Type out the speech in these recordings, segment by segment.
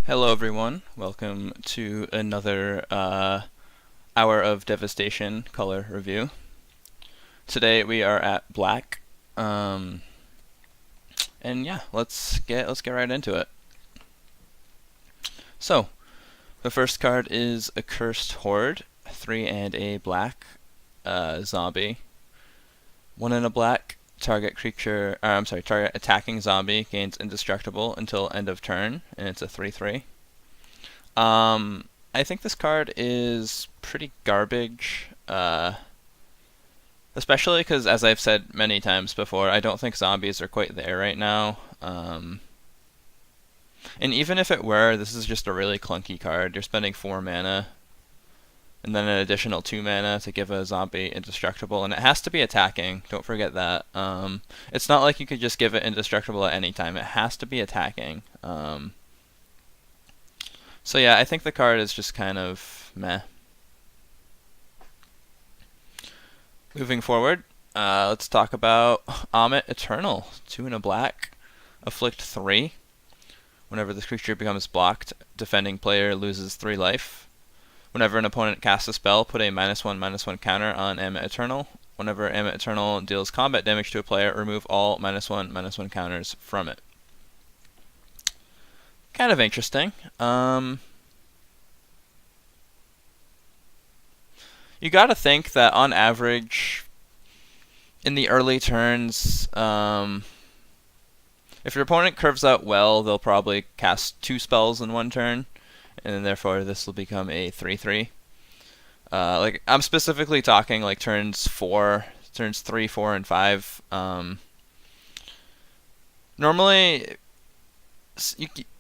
Hello everyone, welcome to another hour of Devastation color review. Today we are at black, and yeah, let's get right into it. So, the first card is a Cursed Horde, 3 and a black zombie. 1 and a black, target attacking zombie gains indestructible until end of turn, and it's a 3/3. I think this card is pretty garbage, especially because, as I've said many times before, I don't think zombies are quite there right now. And even if it were, this is just a really clunky card. You're spending 4 mana, and then an additional 2 mana to give a zombie indestructible, and it has to be attacking. Don't forget that. It's not like you could just give it indestructible at any time. It has to be attacking. So yeah, I think the card is just kind of meh. Moving forward, let's talk about Amit Eternal. 2 and a black, afflict 3. Whenever this creature becomes blocked, defending player loses 3 life. Whenever an opponent casts a spell, put a -1/-1 counter on Amit Eternal. Whenever Amit Eternal deals combat damage to a player, remove all -1/-1 counters from it. Kind of interesting. You gotta think that on average, in the early turns, if your opponent curves out well, they'll probably cast 2 spells in 1 turn, and then therefore this will become a 3/3. Like, I'm specifically talking like turns 3, 4, and 5. Normally,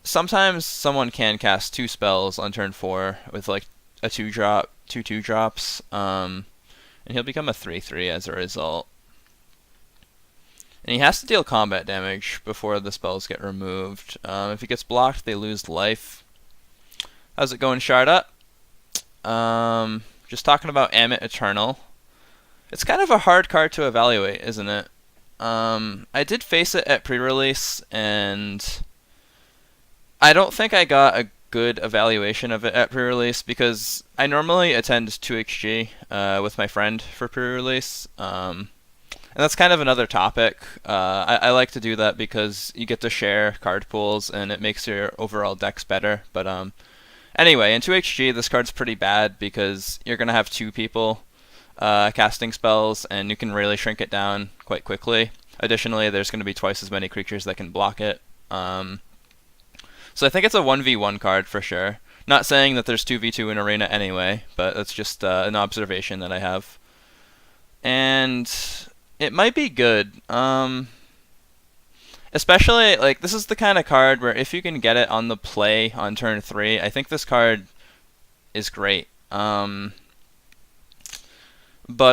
sometimes someone can cast 2 spells on turn 4 with like a 2-drop, 2 2-drops, and he'll become a 3/3 as a result. And he has to deal combat damage before the spells get removed. If he gets blocked, they lose life. How's it going, Shard Up? Just talking about Amit Eternal. It's kind of a hard card to evaluate, isn't it? I did face it at pre-release, and I don't think I got a good evaluation of it at pre-release because I normally attend 2XG with my friend for pre-release. And that's kind of another topic. I like to do that because you get to share card pools and it makes your overall decks better. But anyway, in 2XG, this card's pretty bad because you're going to have 2 people casting spells, and you can really shrink it down quite quickly. Additionally, there's going to be twice as many creatures that can block it. So I think it's a 1v1 card for sure. Not saying that there's 2v2 in Arena anyway, but that's just an observation that I have. And it might be good. Especially, like, this is the kind of card where if you can get it on the play on turn 3, I think this card is great. But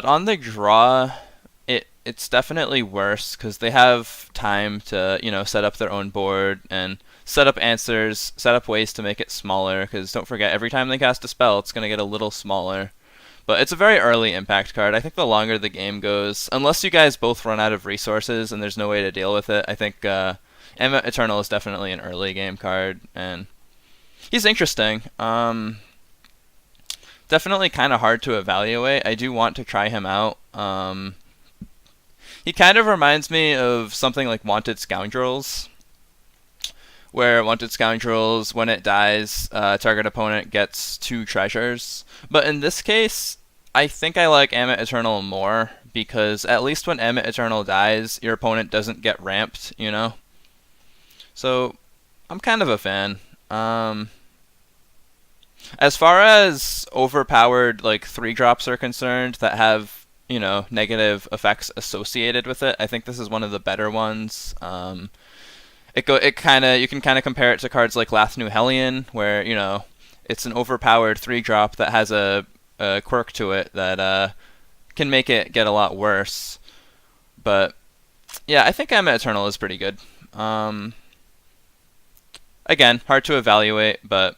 on the draw, it's definitely worse because they have time to, set up their own board and set up answers, set up ways to make it smaller, because don't forget, every time they cast a spell, it's going to get a little smaller. But it's a very early impact card. I think the longer the game goes, unless you guys both run out of resources and there's no way to deal with it, I think Amit Eternal is definitely an early game card, and he's interesting. Definitely kind of hard to evaluate. I do want to try him out. He kind of reminds me of something like Wanted Scoundrels, where Wanted Scoundrels, when it dies, target opponent gets 2 treasures. But in this case, I think I like Amit Eternal more, because at least when Amit Eternal dies, your opponent doesn't get ramped, So, I'm kind of a fan. As far as overpowered, like, 3-drops are concerned that have, negative effects associated with it, I think this is one of the better ones. You can kind of compare it to cards like Lathnu Hellion, where it's an overpowered 3-drop that has a quirk to it that can make it get a lot worse. But yeah, I think Amit Eternal is pretty good. Again, hard to evaluate, but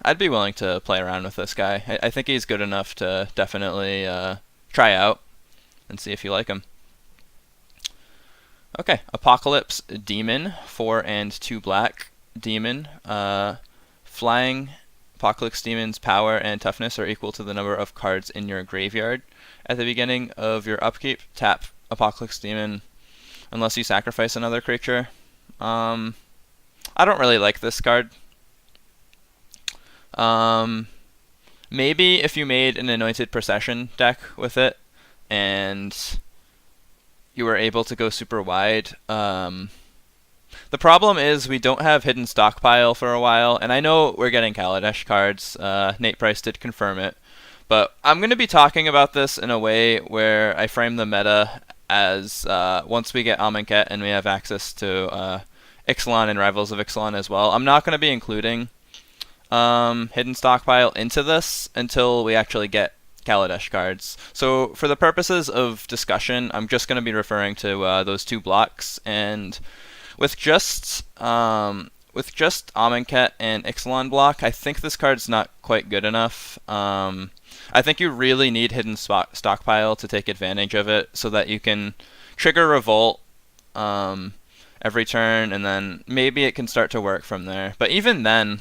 I'd be willing to play around with this guy. I think he's good enough to definitely try out and see if you like him. Okay, Apocalypse Demon, 4 and 2 black demon. flying Apocalypse Demon's power and toughness are equal to the number of cards in your graveyard. At the beginning of your upkeep, tap Apocalypse Demon unless you sacrifice another creature. I don't really like this card. Maybe if you made an Anointed Procession deck with it and you were able to go super wide. The problem is we don't have Hidden Stockpile for a while, and I know we're getting Kaladesh cards. Nate Price did confirm it. But I'm going to be talking about this in a way where I frame the meta as once we get Amonkhet and we have access to Ixalan and Rivals of Ixalan as well. I'm not going to be including Hidden Stockpile into this until we actually get Kaladesh cards. So for the purposes of discussion, I'm just going to be referring to those two blocks, and with just Amonkhet and Ixalan block, I think this card's not quite good enough. I think you really need Hidden Stockpile to take advantage of it so that you can trigger Revolt every turn, and then maybe it can start to work from there. But even then,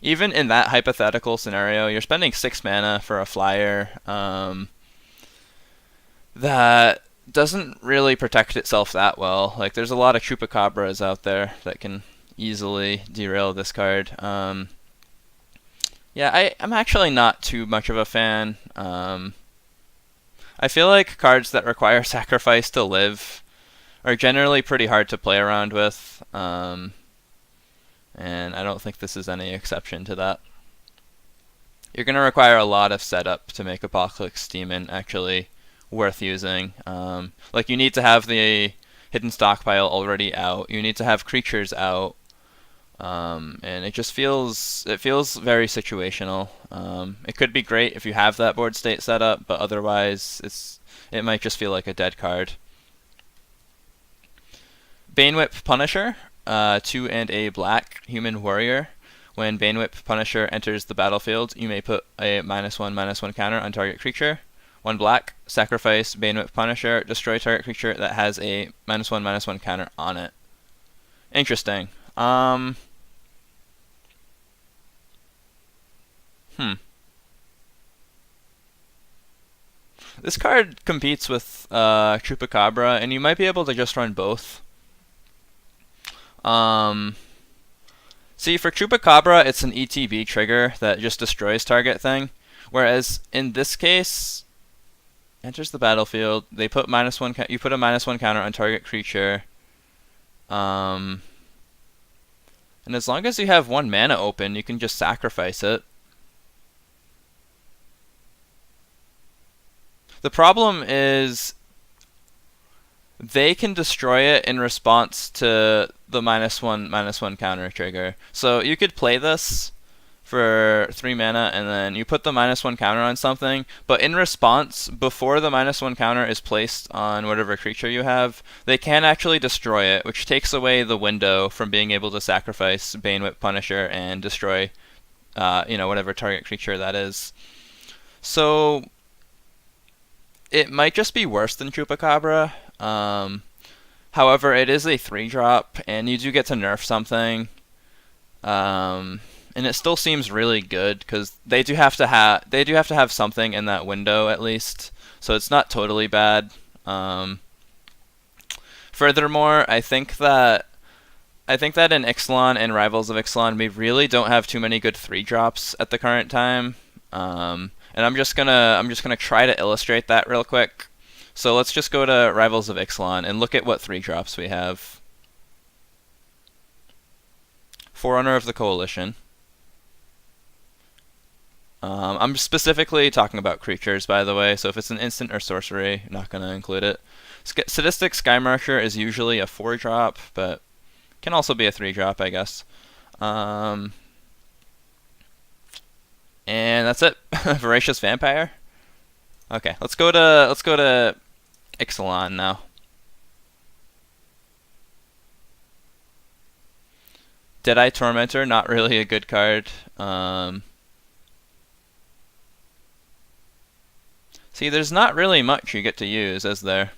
even in that hypothetical scenario, you're spending 6 mana for a flyer that doesn't really protect itself that well. Like, there's a lot of Chupacabras out there that can easily derail this card. Yeah, I'm actually not too much of a fan. I feel like cards that require sacrifice to live are generally pretty hard to play around with. And I don't think this is any exception to that. You're going to require a lot of setup to make Apocalypse Demon actually worth using. Like, you need to have the Hidden Stockpile already out. You need to have creatures out. And it just feels very situational. It could be great if you have that board state set up, but otherwise it might just feel like a dead card. Banewhip Punisher. 2 and a black human warrior. When Banewhip Punisher enters the battlefield, you may put a -1/-1 counter on target creature. 1 black, sacrifice Banewhip Punisher, destroy target creature that has a -1/-1 counter on it. Interesting. This card competes with Chupacabra, and you might be able to just run both. See, for Chupacabra, it's an ETB trigger that just destroys target thing, whereas in this case, enters the battlefield, they put -1. You put a -1 counter on target creature, and as long as you have 1 mana open, you can just sacrifice it. The problem is they can destroy it in response to the -1/-1 counter trigger. So you could play this for 3 mana, and then you put the -1 counter on something, but in response, before the -1 counter is placed on whatever creature you have, they can actually destroy it, which takes away the window from being able to sacrifice Banewhip Punisher and destroy whatever target creature that is. So it might just be worse than Chupacabra. However, it is a 3-drop, and you do get to nerf something. And it still seems really good because they do have to have something in that window at least. So it's not totally bad. Furthermore, I think that in Ixalan and Rivals of Ixalan, we really don't have too many good 3-drops at the current time. And I'm just gonna try to illustrate that real quick. So let's just go to Rivals of Ixalan and look at what 3-drops we have. Forerunner of the Coalition. I'm specifically talking about creatures, by the way, so if it's an instant or sorcery, I'm not going to include it. Sadistic Skymarcher is usually a 4-drop, but can also be a 3-drop, I guess. And that's it. Voracious Vampire. Okay, let's go to Ixalan now. Deadeye Tormentor, not really a good card. See, there's not really much you get to use, is there?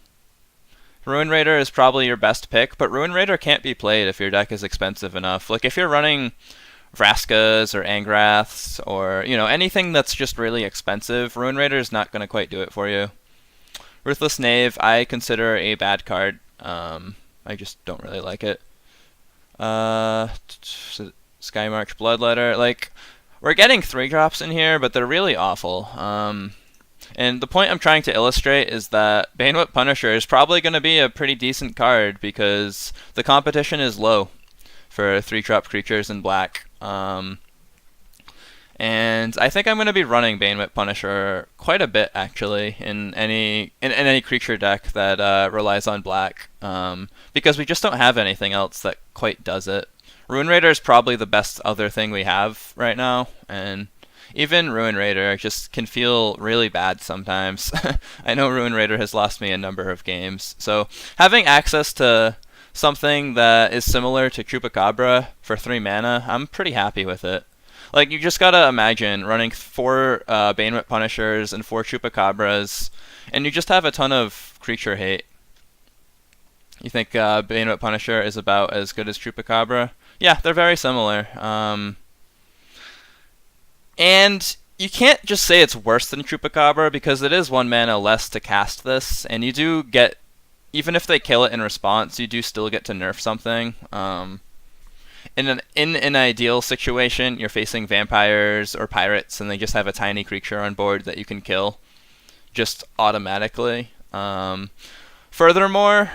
Ruin Raider is probably your best pick, but Ruin Raider can't be played if your deck is expensive enough. Like, if you're running Vraskas or Angraths or, anything that's just really expensive, Ruin Raider is not going to quite do it for you. Ruthless Knave, I consider a bad card. I just don't really like it. Skymarch Bloodletter, like, we're getting 3-drops in here, but they're really awful. And the point I'm trying to illustrate is that Banewhip Punisher is probably going to be a pretty decent card because the competition is low for 3-drop creatures in black. And I think I'm going to be running Banewhip Punisher quite a bit, actually, in any creature deck that relies on black, because we just don't have anything else that quite does it. Ruin Raider is probably the best other thing we have right now, and even Ruin Raider just can feel really bad sometimes. I know Ruin Raider has lost me a number of games, so having access to something that is similar to Chupacabra for 3 mana, I'm pretty happy with it. Like, you just gotta imagine running 4 Banewhip Punishers and 4 Chupacabras, and you just have a ton of creature hate. You think Banewhip Punisher is about as good as Chupacabra? Yeah, they're very similar. And you can't just say it's worse than Chupacabra, because it is 1 mana less to cast this, and you do get, even if they kill it in response, you do still get to nerf something. In an ideal situation, you're facing vampires or pirates, and they just have a tiny creature on board that you can kill just automatically. Furthermore,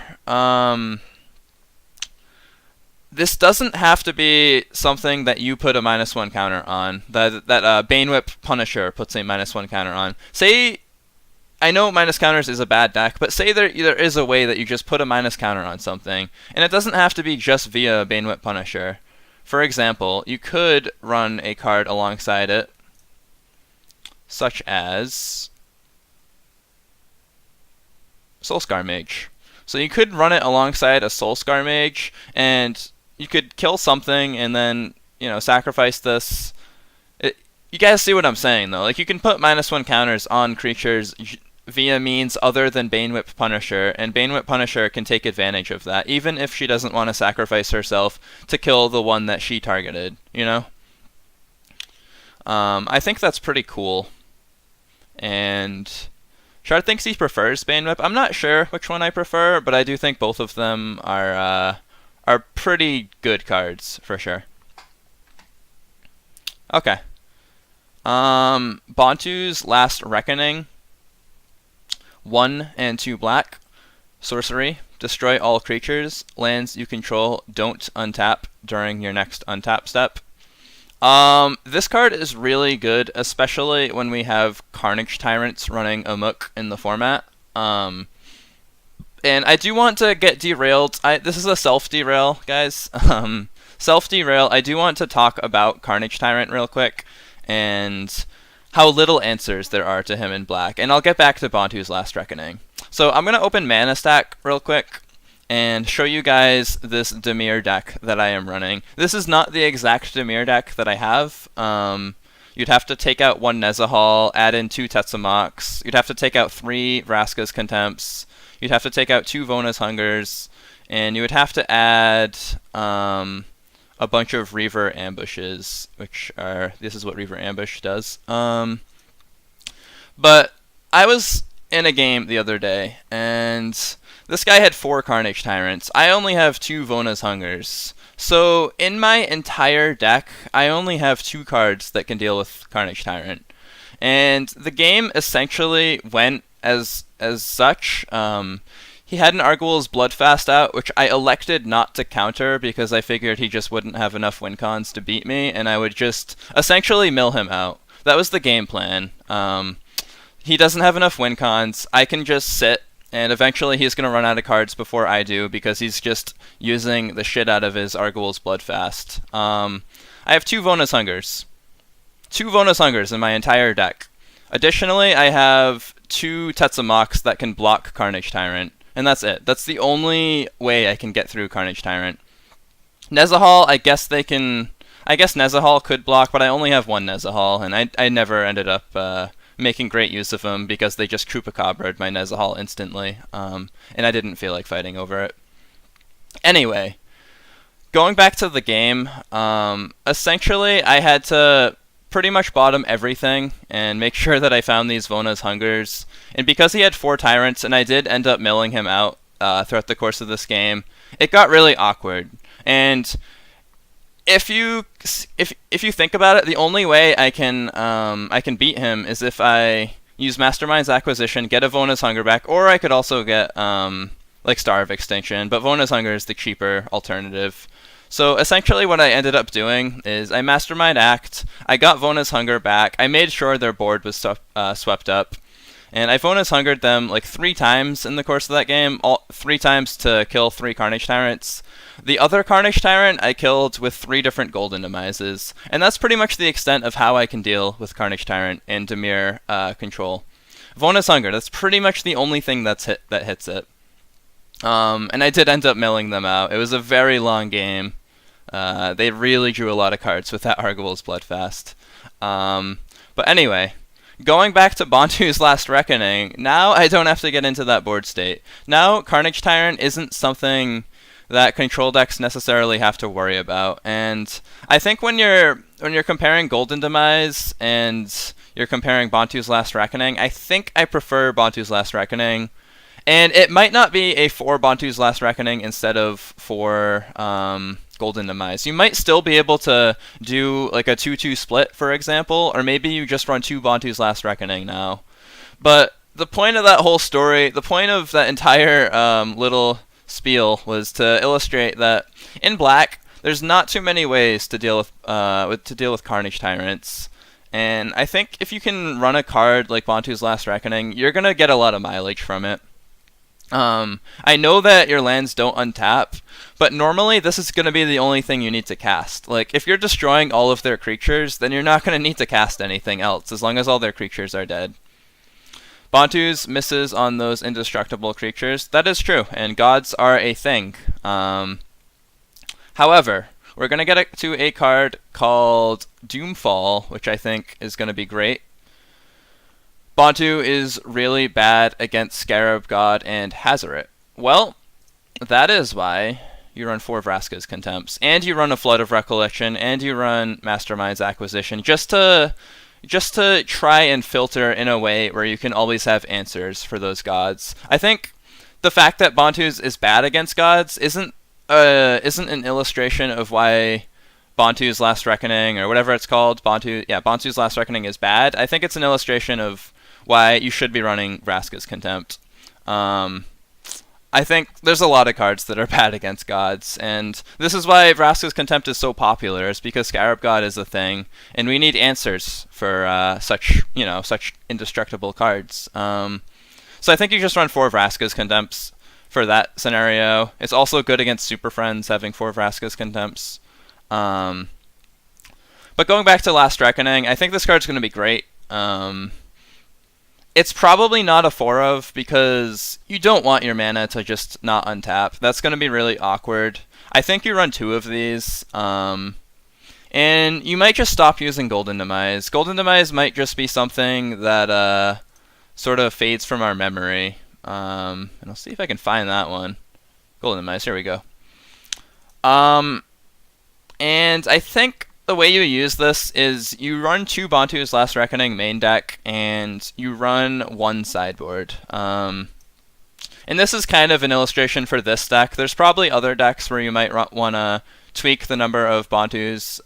this doesn't have to be something that you put a -1 counter on. That Banewhip Punisher puts a -1 counter on. Say, I know minus counters is a bad deck, but say there is a way that you just put a minus counter on something, and it doesn't have to be just via Banewhip Punisher. For example, you could run a card alongside it, such as Soulscar Mage. So you could run it alongside a Soulscar Mage, and you could kill something and then, sacrifice this. You guys see what I'm saying, though. Like, you can put -1 counters on creatures via means other than Banewhip Punisher, and Banewhip Punisher can take advantage of that, even if she doesn't want to sacrifice herself to kill the one that she targeted, I think that's pretty cool. And Shard thinks he prefers Banewhip. I'm not sure which one I prefer, but I do think both of them are pretty good cards, for sure. Okay. Bantu's Last Reckoning. 1 and 2 black. Sorcery. Destroy all creatures. Lands you control don't untap during your next untap step. This card is really good, especially when we have Carnage Tyrants running amok in the format. And I do want to get derailed. This is a self-derail, guys. Self-derail, I do want to talk about Carnage Tyrant real quick, and how little answers there are to him in black. And I'll get back to Bantu's Last Reckoning. So I'm going to open Mana Stack real quick and show you guys this Dimir deck that I am running. This is not the exact Dimir deck that I have. You'd have to take out 1 Nezahal, add in 2 Tetsumoks. You'd have to take out 3 Vraska's Contempts. You'd have to take out 2 Vona's Hungers. And you would have to add a bunch of Reaver Ambushes, this is what Reaver Ambush does. But I was in a game the other day, and this guy had 4 Carnage Tyrants. I only have 2 Vona's Hungers. So in my entire deck, I only have 2 cards that can deal with Carnage Tyrant. And the game essentially went as such. He had an Arguel's Bloodfast out, which I elected not to counter because I figured he just wouldn't have enough win cons to beat me, and I would just essentially mill him out. That was the game plan. He doesn't have enough win cons. I can just sit, and eventually he's going to run out of cards before I do because he's just using the shit out of his Arguel's Bloodfast. I have 2 Vona's Hungers. 2 Vona's Hungers in my entire deck. Additionally, I have 2 Tetsumoks that can block Carnage Tyrant. And that's it. That's the only way I can get through Carnage Tyrant. Nezahal, I guess Nezahal could block, but I only have 1 Nezahal, and I never ended up making great use of him because they just Chupacabra'd my Nezahal instantly, and I didn't feel like fighting over it. Anyway, going back to the game, essentially I had to pretty much bottom everything and make sure that I found these Vona's Hungers. And because he had 4 Tyrants, and I did end up milling him out throughout the course of this game, it got really awkward. And if you think about it, the only way I can beat him is if I use Mastermind's Acquisition, get a Vona's Hunger back, or I could also get like Star of Extinction, but Vona's Hunger is the cheaper alternative. So essentially what I ended up doing is I Mastermind Act, I got Vona's Hunger back, I made sure their board was swept up, and I Vona's Hungered them like 3 times in the course of that game, 3 times to kill 3 Carnage Tyrants. The other Carnage Tyrant I killed with 3 different Golden Demises, and that's pretty much the extent of how I can deal with Carnage Tyrant and Dimir control. Vona's Hunger, that's pretty much the only thing that hits it. And I did end up milling them out. It was a very long game. They really drew a lot of cards with that Argawul's Bloodfast. But anyway, going back to Bontu's Last Reckoning, now I don't have to get into that board state. Now Carnage Tyrant isn't something that control decks necessarily have to worry about. And I think when you're comparing Golden Demise and you're comparing Bontu's Last Reckoning, I think I prefer Bontu's Last Reckoning. And it might not be a 4 Bontu's Last Reckoning instead of 4 Golden Demise. You might still be able to do like a 2-2 split, for example, or maybe you just run 2 Bontu's Last Reckoning now. But the point of that whole story, the point of that entire little spiel was to illustrate that in Black, there's not too many ways to deal with Carnage Tyrants. And I think if you can run a card like Bontu's Last Reckoning, you're gonna get a lot of mileage from it. I know that your lands don't untap, but normally this is going to be the only thing you need to cast. Like, if you're destroying all of their creatures, then you're not going to need to cast anything else, as long as all their creatures are dead. Bontu's misses on those indestructible creatures. That is true, and gods are a thing. However, we're going to get to a card called Doomfall, which I think is going to be great. Bontu is really bad against Scarab God and Hazoret. Well, that is why you run 4 Vraska's Contempts, and you run a Flood of Recollection, and you run Mastermind's Acquisition, just to try and filter in a way where you can always have answers for those gods. I think the fact that Bontu's is bad against gods isn't an illustration of why Bontu's Last Reckoning, or whatever it's called, Bontu's Last Reckoning is bad. I think it's an illustration of why you should be running Vraska's Contempt. I think there's a lot of cards that are bad against gods, and this is why Vraska's Contempt is so popular. It's because Scarab God is a thing, and we need answers for such indestructible cards. So I think you just run 4 Vraska's Contempts for that scenario. It's also good against Super Friends having 4 Vraska's Contempts. But going back to Last Reckoning, I think this card's going to be great. It's probably not a 4 of, because you don't want your mana to just not untap. That's going to be really awkward. I think you run 2 of these, and you might just stop using Golden Demise. Golden Demise might just be something that sort of fades from our memory. And I'll see if I can find that one. Golden Demise, here we go. And I think the way you use this is you run 2 Bontu's Last Reckoning main deck, and you run 1 sideboard. And this is kind of an illustration for this deck. There's probably other decks where you might want to tweak the number of Bontu's.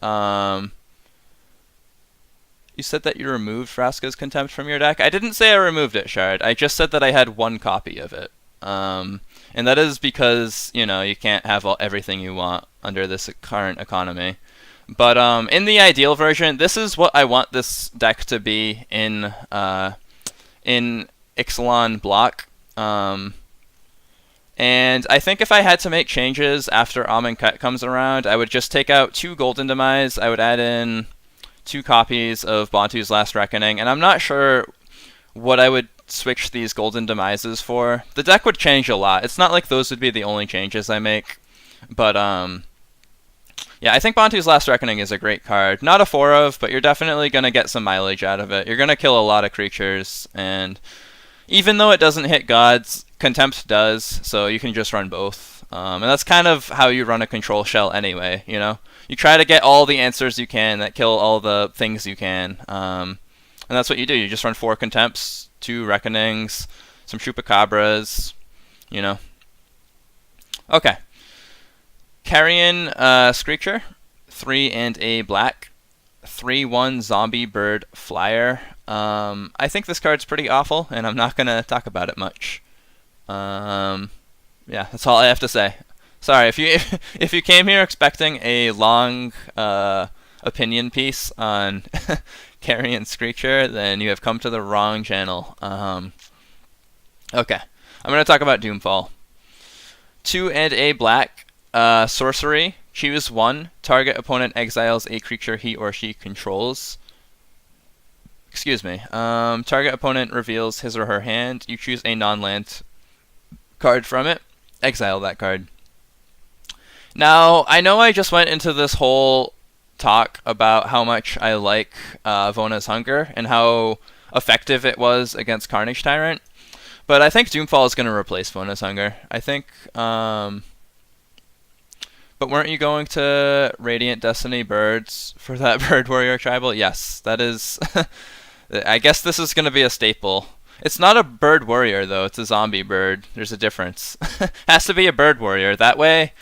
You said that you removed Vraska's Contempt from your deck? I didn't say I removed it, Shard. I just said that I had 1 copy of it. And that is because, you can't have everything you want under this current economy. But in the ideal version, this is what I want this deck to be in Ixalan block. And I think if I had to make changes after Amonkhet comes around, I would just take out 2 Golden Demise. I would add in 2 copies of Bontu's Last Reckoning, and I'm not sure what I would switch these Golden Demises for. The deck would change a lot. It's not like those would be the only changes I make, but yeah, I think Bontu's Last Reckoning is a great card. Not a 4 of, but you're definitely going to get some mileage out of it. You're going to kill a lot of creatures, and even though it doesn't hit gods, Contempt does, so you can just run both. And that's kind of how you run a control shell anyway, you know? You try to get all the answers you can that kill all the things you can. And that's what you do. You just run 4 Contempts, 2 Reckonings, some Chupacabras, you know? Okay. Carrion Screecher, 3 and a black, 3/1 Zombie Bird Flyer. I think this card's pretty awful, and I'm not going to talk about it much. Yeah, that's all I have to say. Sorry, if you came here expecting a long opinion piece on Carrion Screecher, then you have come to the wrong channel. Okay, I'm going to talk about Doomfall. 2 and a black, sorcery. Choose 1. Target opponent exiles a creature he or she controls. Excuse me. Target opponent reveals his or her hand. You choose a non-land card from it. Exile that card. Now, I know I just went into this whole talk about how much I like Vona's Hunger and how effective it was against Carnage Tyrant, but I think Doomfall is going to replace Vona's Hunger. I think, but weren't you going to Radiant Destiny Birds for that Bird Warrior Tribal? Yes, that is... I guess this is going to be a staple. It's not a Bird Warrior, though. It's a Zombie Bird. There's a difference. Has to be a Bird Warrior. That way,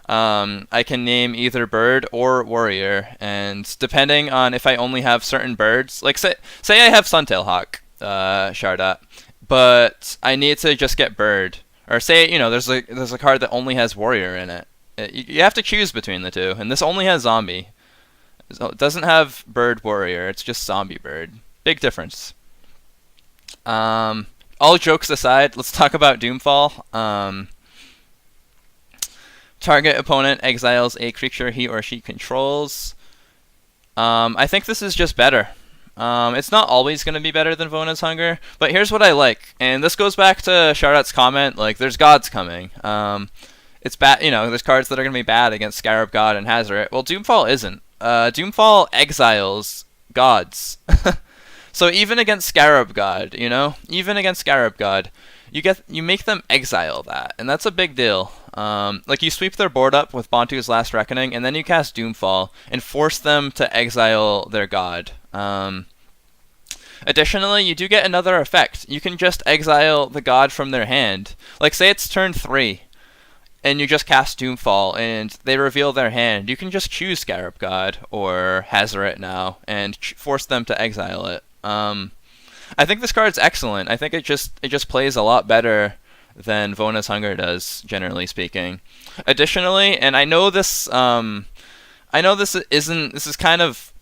I can name either Bird or Warrior, and depending on if I only have certain birds... Like, say I have Suntail Hawk, Shardat, but I need to just get Bird. Or say, you know, there's a card that only has Warrior in it. You have to choose between the two, and this only has Zombie. It doesn't have Bird Warrior, it's just Zombie Bird. Big difference. All jokes aside, let's talk about Doomfall. Target opponent exiles a creature he or she controls. I think this is just better. It's not always going to be better than Vona's Hunger, but here's what I like. And this goes back to Shardat's comment, like, there's gods coming. It's bad, you know, there's cards that are going to be bad against Scarab God and Hazoret. Well, Doomfall isn't. Doomfall exiles gods. So even against Scarab God, you know, even against Scarab God, you make them exile that, and that's a big deal. Like, you sweep their board up with Bantu's Last Reckoning, and then you cast Doomfall and force them to exile their god. Additionally, you do get another effect. You can just exile the god from their hand. Like, say it's turn 3, and you just cast Doomfall, and they reveal their hand. You can just choose Scarab God or Hazoret now, and force them to exile it. I think this card's excellent. I think it just plays a lot better than Vona's Hunger does, generally speaking. Additionally, and I know this is kind of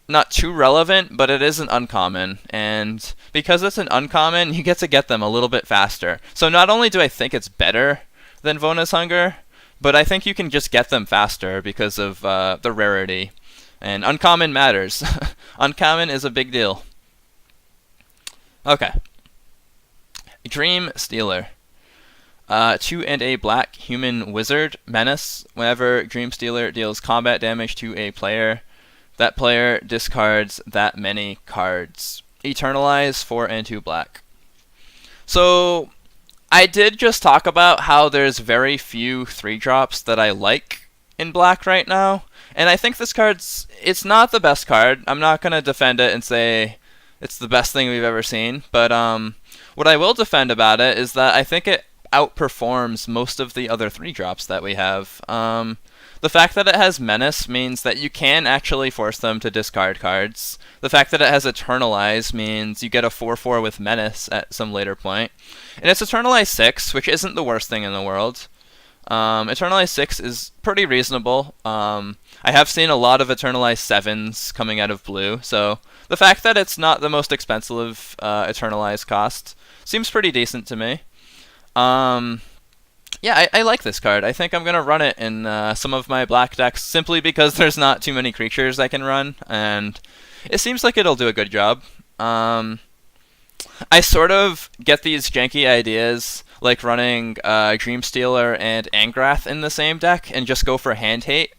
not too relevant, but it is an uncommon, and because it's an uncommon, you get to get them a little bit faster. So not only do I think it's better than Vona's Hunger, but I think you can just get them faster because of the rarity. And uncommon matters. Uncommon is a big deal. Okay. Dream Stealer. 2 and a black human wizard menace. Whenever Dream Stealer deals combat damage to a player, that player discards that many cards. Eternalize 4 and 2 black. So I did just talk about how there's very few 3-drops that I like in black right now. And I think this it's not the best card. I'm not going to defend it and say it's the best thing we've ever seen. But what I will defend about it is that I think it outperforms most of the other 3-drops that we have. The fact that it has Menace means that you can actually force them to discard cards. The fact that it has Eternalize means you get a 4/4 with Menace at some later point. And it's Eternalize 6, which isn't the worst thing in the world. Eternalize 6 is pretty reasonable. I have seen a lot of Eternalize 7s coming out of blue, so the fact that it's not the most expensive Eternalize cost seems pretty decent to me. Yeah, I like this card. I think I'm going to run it in some of my black decks simply because there's not too many creatures I can run, and it seems like it'll do a good job. I sort of get these janky ideas, like running Dreamstealer and Angrath in the same deck and just go for hand hate.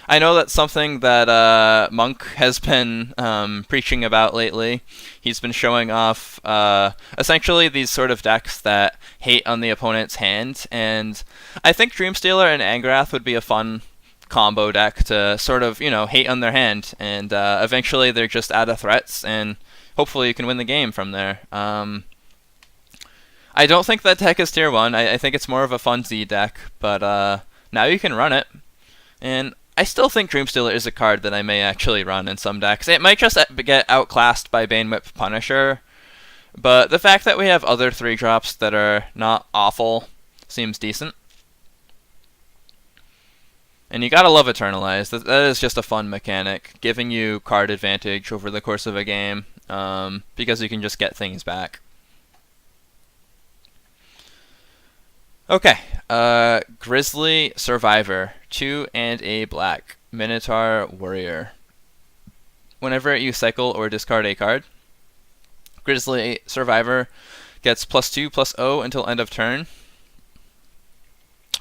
I know that's something that Monk has been preaching about lately. He's been showing off essentially these sort of decks that hate on the opponent's hand, and I think Dreamstealer and Angrath would be a fun combo deck to sort of, hate on their hand, and eventually they're just out of threats, and hopefully you can win the game from there. I don't think that deck is tier 1. I think it's more of a fun Z deck, but now you can run it. And I still think Dreamstealer is a card that I may actually run in some decks. It might just get outclassed by Bane Whip Punisher, but the fact that we have other 3-drops that are not awful seems decent. And you gotta love Eternalize. That is just a fun mechanic, giving you card advantage over the course of a game, because you can just get things back. Okay, Grizzly Survivor, 2 and a black, Minotaur Warrior. Whenever you cycle or discard a card, Grizzly Survivor gets +2/+0 until end of turn.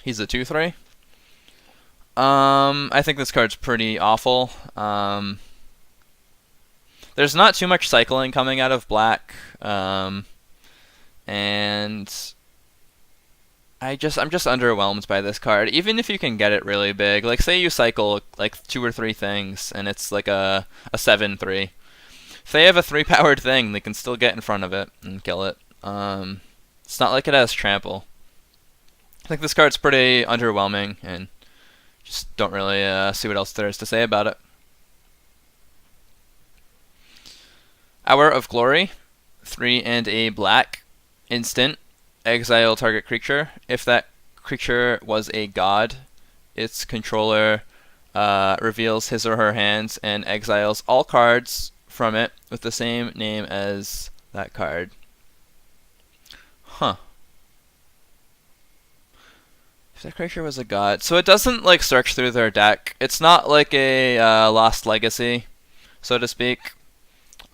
He's a 2/3. I think this card's pretty awful. There's not too much cycling coming out of black, and I'm just underwhelmed by this card. Even if you can get it really big, like say you cycle like 2 or 3 things, and it's like a 7/3. If they have a 3-powered thing, they can still get in front of it and kill it. It's not like it has trample. I think this card's pretty underwhelming, and just don't really see what else there is to say about it. Hour of Glory, 3 and a black, instant. Exile target creature. If that creature was a god, its controller reveals his or her hands and exiles all cards from it with the same name as that card. Huh. If that creature was a god. So it doesn't like search through their deck. It's not like a Lost Legacy, so to speak.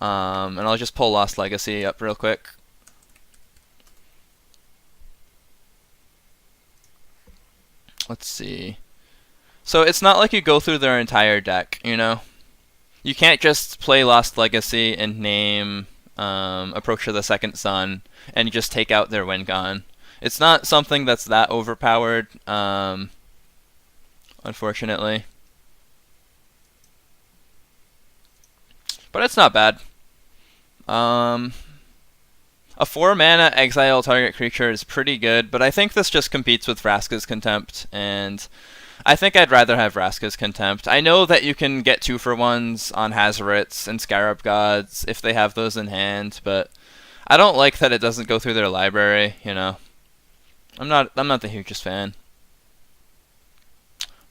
And I'll just pull Lost Legacy up real quick. Let's see. So it's not like you go through their entire deck, You can't just play Lost Legacy and name Approach of the Second Sun and just take out their Wingon. It's not something that's that overpowered, unfortunately. But it's not bad. A 4-mana exile target creature is pretty good, but I think this just competes with Vraska's Contempt, and I think I'd rather have Vraska's Contempt. I know that you can get 2-for-1s on Hazarits and Scarab Gods if they have those in hand, but I don't like that it doesn't go through their library, I'm not the hugest fan.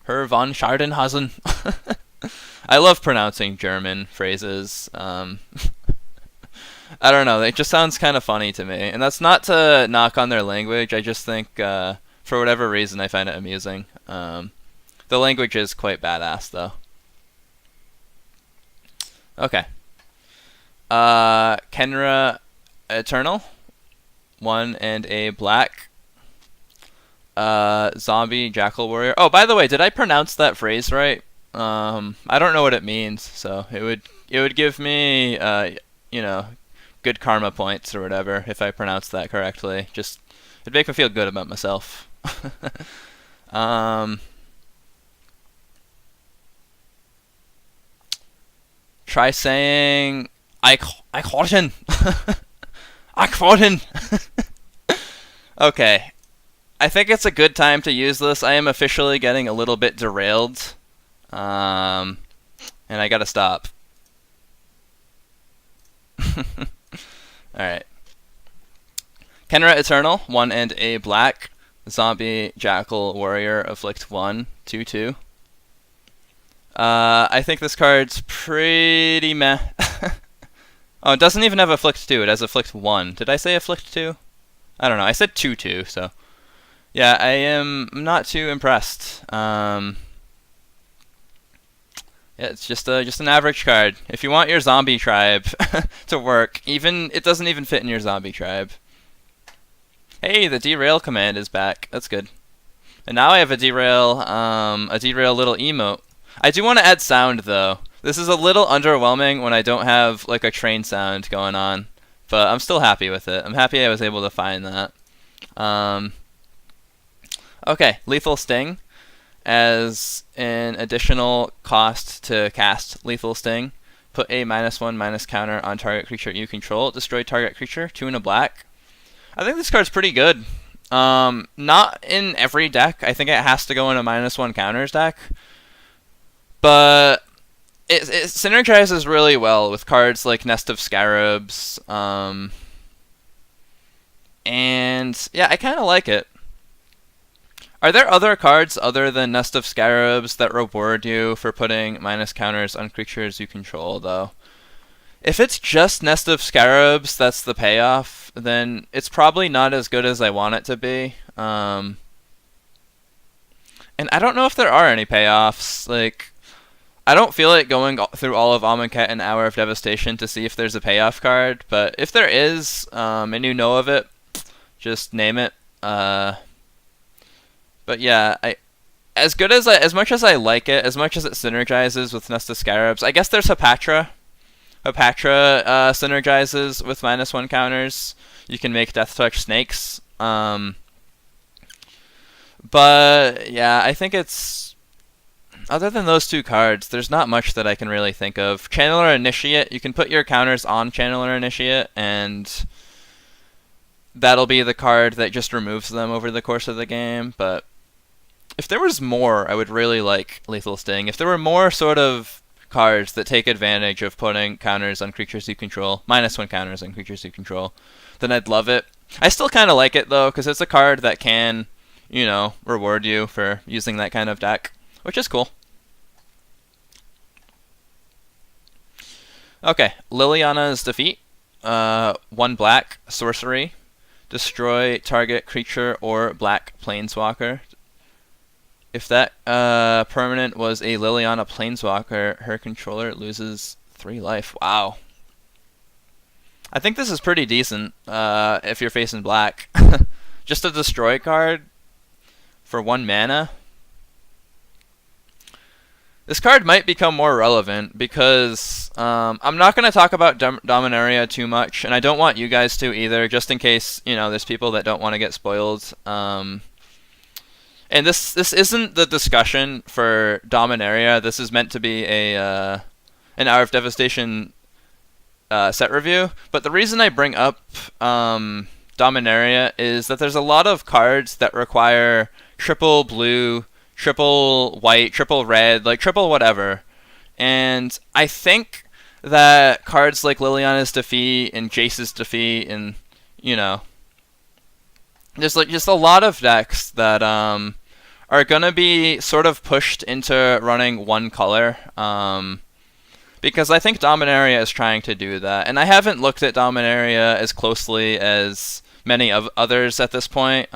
Herr von Schardenhausen. I love pronouncing German phrases. I don't know, it just sounds kind of funny to me. And that's not to knock on their language, I just think, for whatever reason, I find it amusing. The language is quite badass, though. Okay. Kenra Eternal, 1 and a black. Zombie Jackal Warrior. Oh, by the way, did I pronounce that phrase right? I don't know what it means, so it would give me, good karma points or whatever if I pronounced that correctly. Just it'd make me feel good about myself. Try saying Eichhorten. Eichhorten. Okay. I think it's a good time to use this. I am officially getting a little bit derailed. And I gotta stop. Alright. Kenra Eternal, 1 and a black. Zombie Jackal Warrior, Afflict 1, 2/2. I think this card's pretty meh. Oh, it doesn't even have Afflict 2, it has Afflict 1. Did I say Afflict 2? I don't know, I said 2/2, so. Yeah, I am not too impressed. Yeah, it's just an average card. If you want your zombie tribe to work, it doesn't even fit in your zombie tribe. Hey, the derail command is back. That's good. And now I have a derail little emote. I do want to add sound though. This is a little underwhelming when I don't have like a train sound going on, but I'm still happy with it. I'm happy I was able to find that. Um, okay, Lethal Sting as an additional cost to cast Lethal Sting. Put a -1/- counter on target creature you control. Destroy target creature. 2 and a black. I think this card's pretty good. Not in every deck. I think it has to go in a -1 counters deck. But it synergizes really well with cards like Nest of Scarabs. And yeah, I kind of like it. Are there other cards other than Nest of Scarabs that reward you for putting minus counters on creatures you control, though? If it's just Nest of Scarabs that's the payoff, then it's probably not as good as I want it to be. And I don't know if there are any payoffs. Like, I don't feel like going through all of Amonkhet and Hour of Devastation to see if there's a payoff card, but if there is, and you know of it, just name it. But yeah, as much as I like it, as much as it synergizes with Nest of Scarabs, I guess there's Hapatra. Hapatra synergizes with -1 counters. You can make Death Touch snakes. But yeah, I think it's, other than those two cards, there's not much that I can really think of. Channeler Initiate, you can put your counters on Channeler Initiate, and that'll be the card that just removes them over the course of the game. But if there was more, I would really like Lethal Sting. If there were more sort of cards that take advantage of putting counters on creatures you control, -1 counters on creatures you control, then I'd love it. I still kind of like it, though, because it's a card that can, reward you for using that kind of deck, which is cool. Okay, Liliana's Defeat. 1 black, sorcery. Destroy target creature or black planeswalker. If that permanent was a Liliana planeswalker, her controller loses 3 life. Wow. I think this is pretty decent if you're facing black. Just a destroy card for 1 mana. This card might become more relevant because I'm not going to talk about Dominaria too much, and I don't want you guys to either, just in case, there's people that don't want to get spoiled. And this isn't the discussion for Dominaria. This is meant to be an Hour of Devastation set review. But the reason I bring up Dominaria is that there's a lot of cards that require triple blue, triple white, triple red, like triple whatever. And I think that cards like Liliana's Defeat and Jace's Defeat and, there's like just a lot of decks that are going to be sort of pushed into running one color. Because I think Dominaria is trying to do that. And I haven't looked at Dominaria as closely as many of others at this point.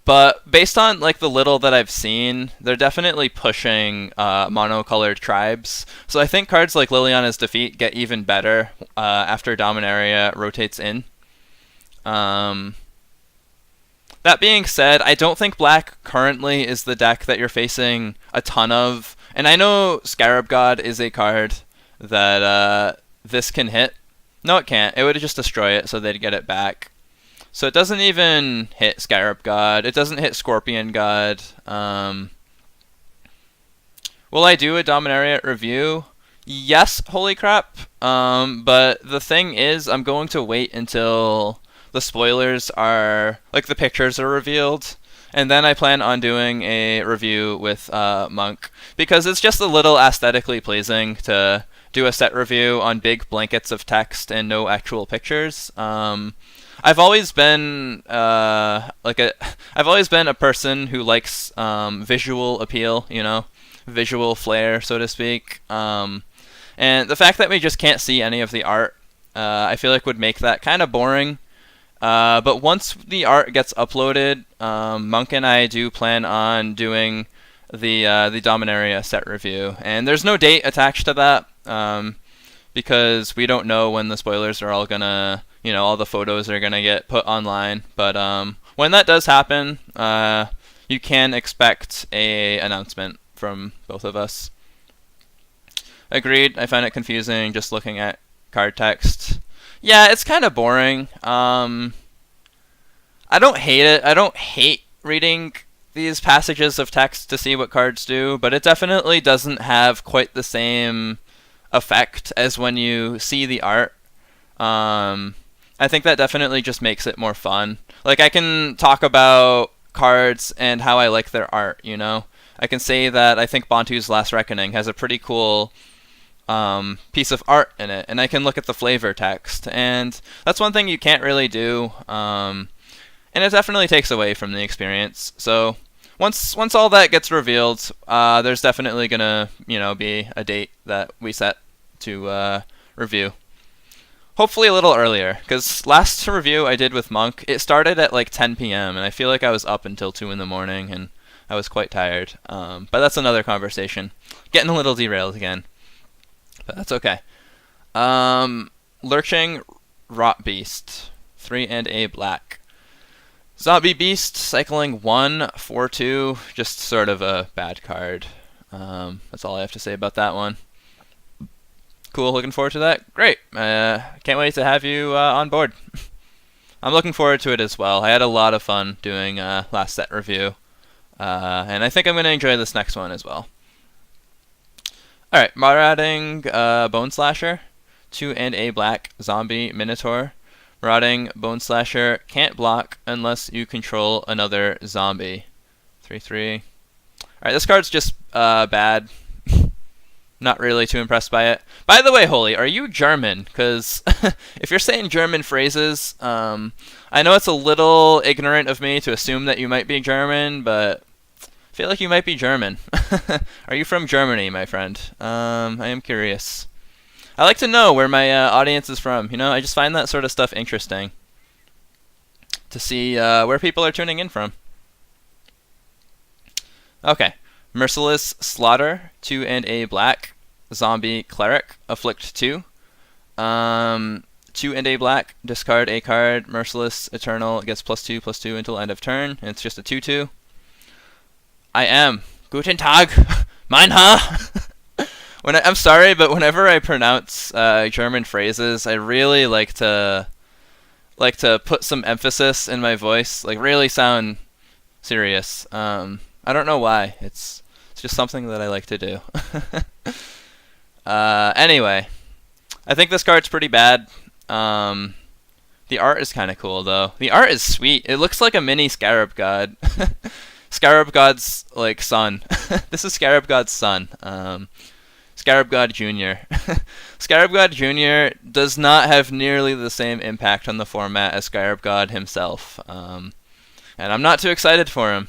But based on like the little that I've seen, they're definitely pushing monocolored tribes. So I think cards like Liliana's Defeat get even better after Dominaria rotates in. That being said, I don't think black currently is the deck that you're facing a ton of. And I know Scarab God is a card that this can hit. No, it can't. It would just destroy it, so they'd get it back. So it doesn't even hit Scarab God. It doesn't hit Scorpion God. Will I do a Dominaria review? Yes, holy crap. But the thing is, I'm going to wait until the spoilers are, like the pictures are revealed. And then I plan on doing a review with Monk. Because it's just a little aesthetically pleasing to do a set review on big blankets of text and no actual pictures. I've always been I've always been a person who likes visual appeal, visual flair, so to speak. And the fact that we just can't see any of the art, I feel like would make that kind of boring. But once the art gets uploaded, Monk and I do plan on doing the Dominaria set review, and there's no date attached to that because we don't know when the spoilers are all gonna, all the photos are gonna get put online. But when that does happen, you can expect a announcement from both of us. Agreed. I find it confusing just looking at card text. Yeah, it's kind of boring. I don't hate it. I don't hate reading these passages of text to see what cards do, but it definitely doesn't have quite the same effect as when you see the art. I think that definitely just makes it more fun. Like, I can talk about cards and how I like their art, you know? I can say that I think Bantu's Last Reckoning has a pretty cool piece of art in it, and I can look at the flavor text, and that's one thing you can't really do, and it definitely takes away from the experience. So once all that gets revealed, there's definitely gonna be a date that we set to review. Hopefully a little earlier, because last review I did with Monk, it started at like 10 p.m. and I feel like I was up until 2 in the morning and I was quite tired. But that's another conversation. Getting a little derailed again, but that's okay. Lurching Rot Beast, 3 and a black. Zombie Beast, cycling 1, 4/2, just sort of a bad card. That's all I have to say about that one. Cool, looking forward to that. Great. Can't wait to have you on board. I'm looking forward to it as well. I had a lot of fun doing last set review, and I think I'm going to enjoy this next one as well. Alright, marauding Bone Slasher, 2 and a black, zombie Minotaur. Marauding Bone Slasher can't block unless you control another zombie. 3/3. Alright, this card's just bad. Not really too impressed by it. By the way, Holy, are you German? Because if you're saying German phrases, I know it's a little ignorant of me to assume that you might be German, but I feel like you might be German. Are you from Germany, my friend? I am curious. I like to know where my audience is from. I just find that sort of stuff interesting. To see where people are tuning in from. Okay. Merciless Slaughter, 2 and a black, zombie cleric, afflict 2. 2 and a black, discard a card, merciless eternal, gets +2/+2 until end of turn, and it's just a 2/2. I am. Guten Tag, mein Herr. I'm sorry, but whenever I pronounce German phrases, I really like to put some emphasis in my voice, like really sound serious. I don't know why. It's just something that I like to do. Anyway, I think this card's pretty bad. The art is kind of cool, though. The art is sweet. It looks like a mini Scarab God. Scarab God's, like, son. This is Scarab God's son. Scarab God Jr. Scarab God Jr. does not have nearly the same impact on the format as Scarab God himself. And I'm not too excited for him.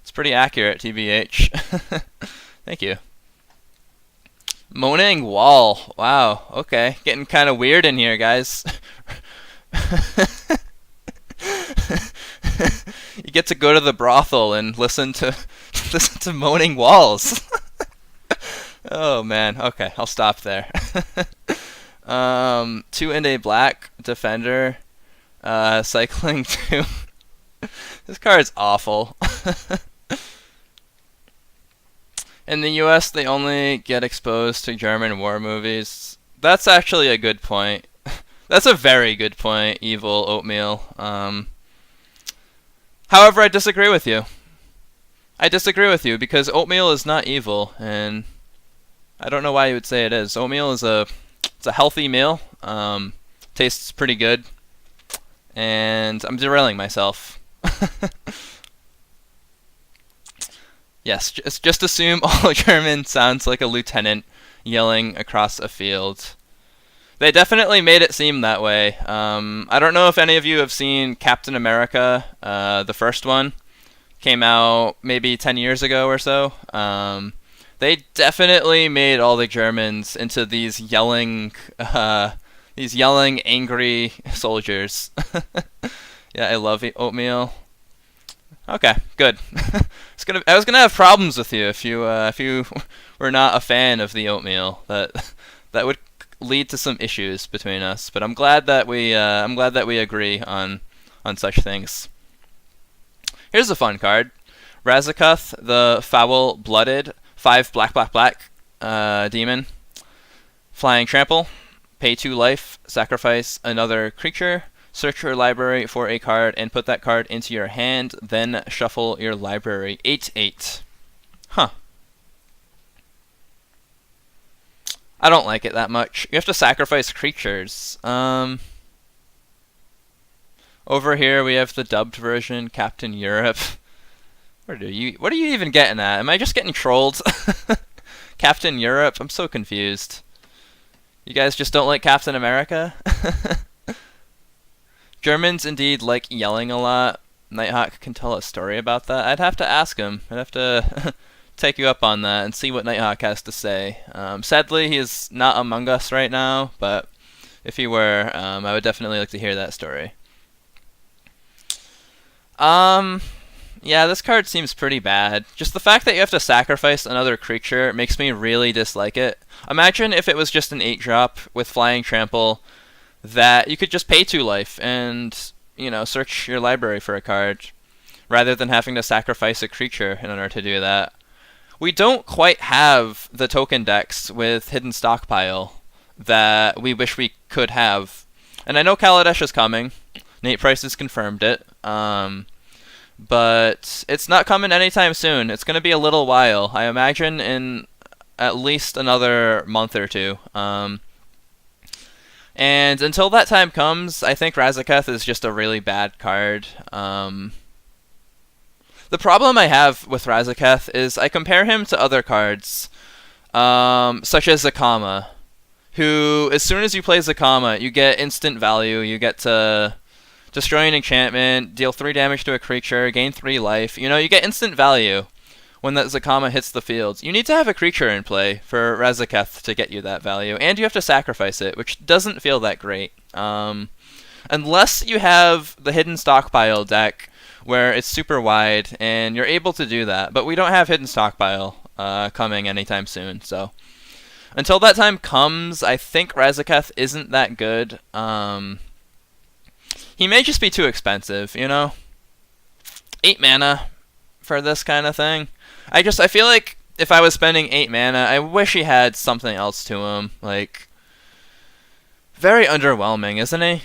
It's pretty accurate, TBH. Thank you. Moaning Wall. Wow, okay. Getting kind of weird in here, guys. You get to go to the brothel and listen to Moaning Walls. Oh, man. Okay, I'll stop there. 2 and a black, defender. Cycling 2. This card's awful. In the US, they only get exposed to German war movies. That's actually a good point. That's a very good point, Evil Oatmeal. However, I disagree with you. I disagree with you because oatmeal is not evil, and I don't know why you would say it is. Oatmeal is it's a healthy meal. Tastes pretty good, and I'm derailing myself. Yes, just assume all German sounds like a lieutenant yelling across a field. They definitely made it seem that way. I don't know if any of you have seen Captain America, the first one. Came out maybe 10 years ago or so. They definitely made all the Germans into these yelling, angry soldiers. Yeah, I love oatmeal. Okay, good. I was gonna have problems with you if you were not a fan of the oatmeal. That would lead to some issues between us. But I'm glad that we agree on such things. Here's a fun card. Razaketh, the foul-blooded 5 black black black demon. Flying trample. Pay 2 life. Sacrifice another creature. Search your library for a card and put that card into your hand. Then shuffle your library. 8/8. Huh. I don't like it that much. You have to sacrifice creatures. Over here we have the dubbed version, Captain Europe. What are you even getting at? Am I just getting trolled? Captain Europe? I'm so confused. You guys just don't like Captain America? Germans indeed like yelling a lot. Nighthawk can tell a story about that. I'd have to ask him. I'd have to take you up on that and see what Nighthawk has to say. Sadly, he is not among us right now, but if he were, I would definitely like to hear that story. Yeah, this card seems pretty bad. Just the fact that you have to sacrifice another creature makes me really dislike it. Imagine if it was just an 8-drop with Flying Trample that you could just pay 2 life and, you know, search your library for a card, rather than having to sacrifice a creature in order to do that. We don't quite have the token decks with Hidden Stockpile that we wish we could have. And I know Kaladesh is coming. Nate Price has confirmed it. But it's not coming anytime soon. It's going to be a little while. I imagine in at least another month or 2. And until that time comes, I think Razaketh is just a really bad card. The problem I have with Razaketh is I compare him to other cards, such as Zakama, who, as soon as you play Zakama, you get instant value. You get to destroy an enchantment, deal 3 damage to a creature, gain 3 life. You know, you get instant value when that Zakama hits the field. You need to have a creature in play for Razaketh to get you that value, and you have to sacrifice it, which doesn't feel that great. Unless you have the Hidden Stockpile deck, where it's super wide, and you're able to do that. But we don't have Hidden Stockpile coming anytime soon, so until that time comes, I think Razaketh isn't that good. He may just be too expensive, you know? 8 mana for this kind of thing. I feel like if I was spending 8 mana, I wish he had something else to him. Like, very underwhelming, isn't he?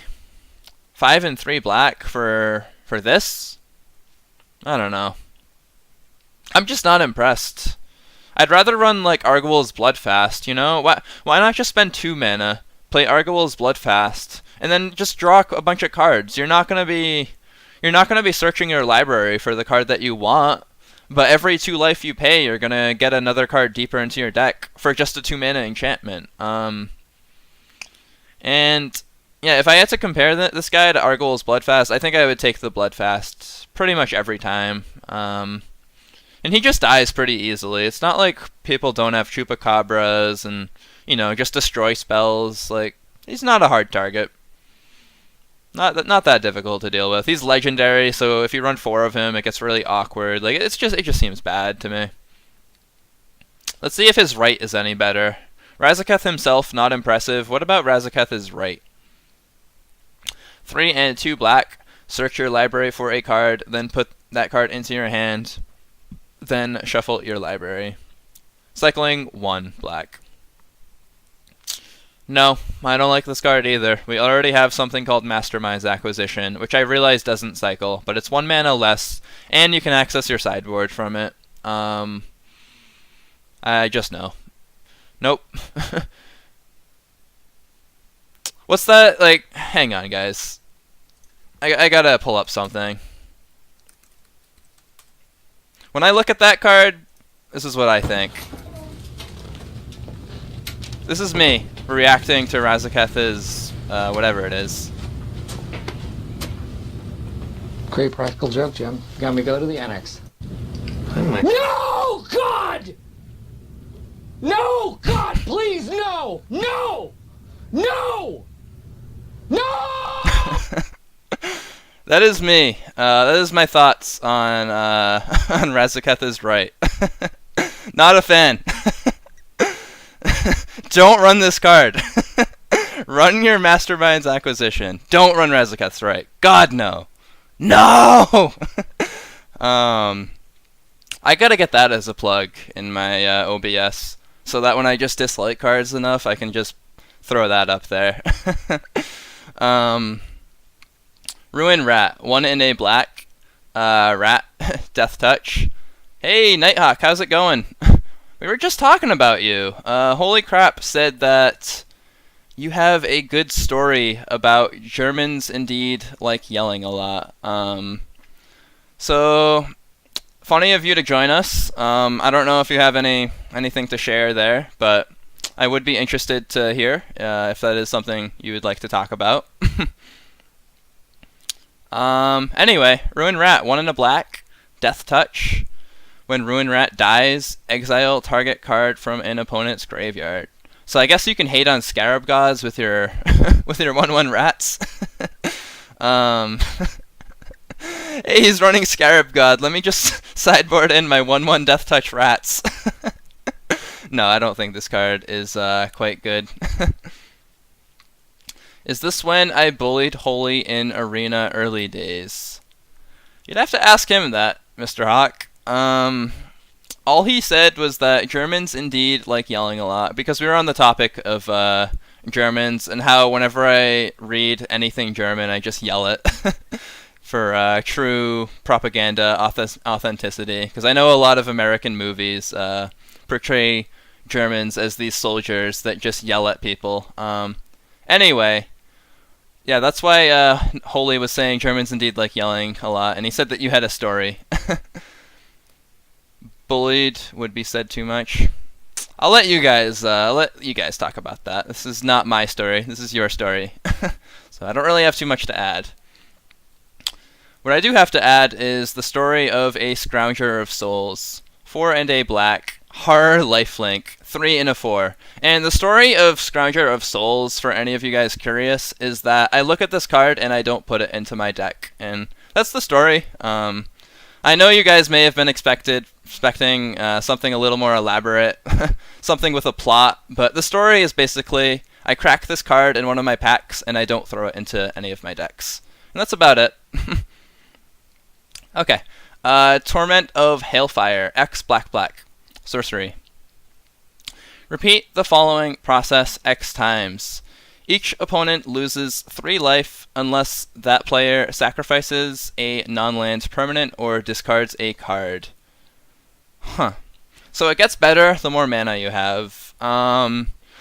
5 and 3 black for this? I don't know. I'm just not impressed. I'd rather run like Argwol's Bloodfast, you know? Why not just spend 2 mana, play Argwol's Bloodfast, and then just draw a bunch of cards? You're not gonna be searching your library for the card that you want, but every 2 life you pay, you're gonna get another card deeper into your deck for just a 2 mana enchantment. And yeah, if I had to compare this guy to Argwol's Bloodfast, I think I would take the Bloodfast pretty much every time. And he just dies pretty easily. It's not like people don't have Chupacabras and, you know, just destroy spells. Like, he's not a hard target. Not that difficult to deal with. He's legendary, so if you run 4 of him, it gets really awkward. Like, it just seems bad to me. Let's see if his right is any better. Razaketh himself, not impressive. What about Razaketh's right? 3 and 2 black. Search your library for a card, then put that card into your hand. Then shuffle your library. Cycling 1 black. No, I don't like this card either. We already have something called Mastermind's Acquisition, which I realize doesn't cycle, but it's 1 mana less, and you can access your sideboard from it. I just know. Nope. What's that, like, hang on, guys. I gotta pull up something. When I look at that card, this is what I think. This is me reacting to Razaketh's whatever it is. Great practical joke, Jim. Got me go to the annex. No, God! No, God, please, no! No! No! No! That is me. That is my thoughts on on Razaketh's right. Not a fan. Don't run this card. Run your Mastermind's Acquisition. Don't run Razaketh's right. God, no. No! I gotta get that as a plug in my OBS, so that when I just dislike cards enough, I can just throw that up there. um, Ruin Rat, 1 in a black. Rat, Death Touch. Hey, Nighthawk, how's it going? We were just talking about you. Holy Crap said that you have a good story about Germans indeed like yelling a lot. So funny of you to join us. I don't know if you have anything to share there, but I would be interested to hear if that is something you would like to talk about. Anyway, Ruin Rat, 1 in a black, Death Touch. When Ruin Rat dies, exile target card from an opponent's graveyard. So I guess you can hate on Scarab Gods with your with your 1/1 rats. Hey, he's running Scarab God. Let me just sideboard in my 1/1 Death Touch rats. No, I don't think this card is quite good. Is this when I bullied Holy in Arena early days? You'd have to ask him that, Mr. Hawk. All he said was that Germans indeed like yelling a lot, because we were on the topic of Germans and how whenever I read anything German, I just yell it for true propaganda authenticity. Because I know a lot of American movies portray Germans as these soldiers that just yell at people. Anyway, yeah, that's why Holy was saying Germans indeed like yelling a lot, and he said that you had a story. Bullied would be said too much. I'll let you guys talk about that. This is not my story. This is your story. So I don't really have too much to add. What I do have to add is the story of a Scrounger of Souls. 4 and a black, horror lifelink, 3 and a 4. And the story of Scrounger of Souls, for any of you guys curious, is that I look at this card and I don't put it into my deck. And that's the story. I know you guys may have been expecting something a little more elaborate, something with a plot, but the story is basically I crack this card in one of my packs and I don't throw it into any of my decks. And that's about it. Okay. Torment of Hailfire, X black black. Sorcery. Repeat the following process X times. Each opponent loses 3 life unless that player sacrifices a non-land permanent or discards a card. Huh. So it gets better the more mana you have.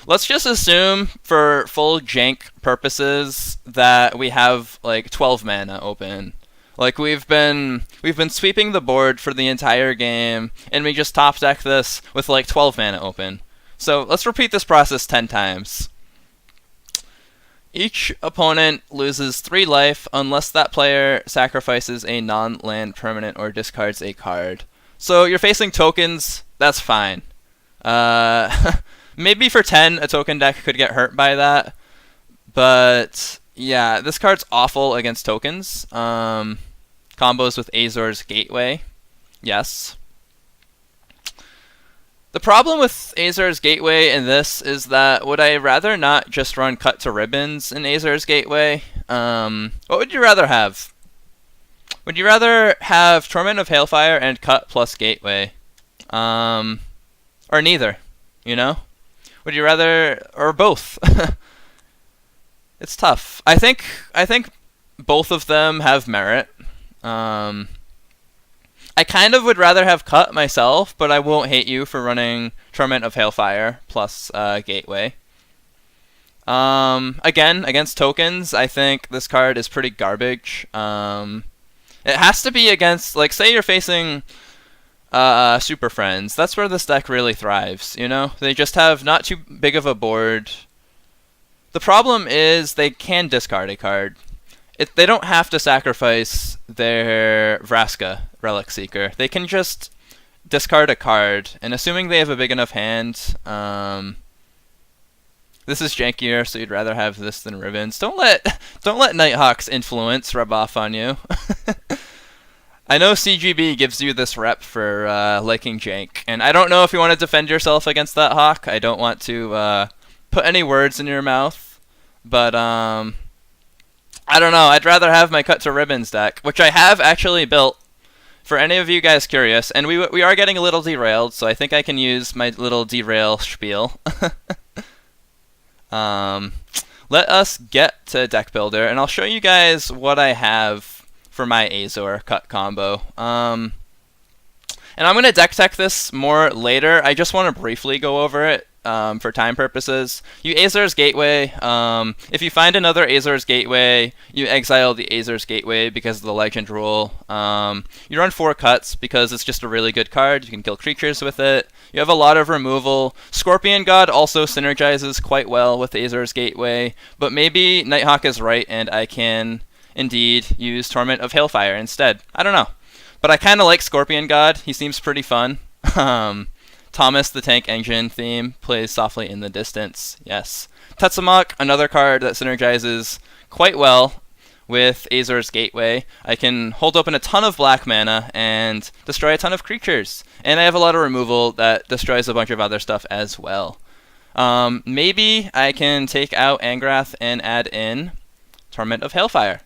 Let's just assume for full jank purposes that we have like 12 mana open. Like we've been sweeping the board for the entire game, and we just top deck this with like 12 mana open. So let's repeat this process 10 times. Each opponent loses 3 life unless that player sacrifices a non-land permanent or discards a card. So you're facing tokens, that's fine. Maybe for 10, a token deck could get hurt by that. But yeah, this card's awful against tokens. Combos with Azor's Gateway, yes. The problem with Azor's Gateway in this is that would I rather not just run Cut to Ribbons in Azor's Gateway? What would you rather have? Would you rather have Torment of Hailfire and Cut plus Gateway? Or neither, you know? Would you rather, or both? It's tough. I think both of them have merit. I kind of would rather have Cut myself, but I won't hate you for running Torment of Hailfire plus Gateway. Again, against tokens, I think this card is pretty garbage. It has to be against, like, say you're facing Super Friends. That's where this deck really thrives, you know? They just have not too big of a board. The problem is they can discard a card. They don't have to sacrifice their Vraska, Relic Seeker. They can just discard a card, and assuming they have a big enough hand, this is jankier, so you'd rather have this than Ribbons. Don't let Nighthawk's influence rub off on you. I know CGB gives you this rep for liking jank, and I don't know if you want to defend yourself against that, Hawk. I don't want to put any words in your mouth, but I don't know. I'd rather have my Cut to Ribbons deck, which I have actually built for any of you guys curious, and we are getting a little derailed, so I think I can use my little derail spiel. Let us get to Deck Builder, and I'll show you guys what I have for my Azor cut combo. And I'm going to deck tech this more later. I just want to briefly go over it for time purposes. You Azor's Gateway. If you find another Azor's Gateway, you exile the Azor's Gateway because of the legend rule. You run 4 cuts because it's just a really good card. You can kill creatures with it. You have a lot of removal. Scorpion God also synergizes quite well with Azor's Gateway, but maybe Nighthawk is right and I can indeed use Torment of Hailfire instead. I don't know. But I kind of like Scorpion God. He seems pretty fun. Thomas the Tank Engine theme plays softly in the distance. Yes. Tetsamok, another card that synergizes quite well with Azor's Gateway. I can hold open a ton of black mana and destroy a ton of creatures. And I have a lot of removal that destroys a bunch of other stuff as well. Maybe I can take out Angrath and add in Torment of Hailfire.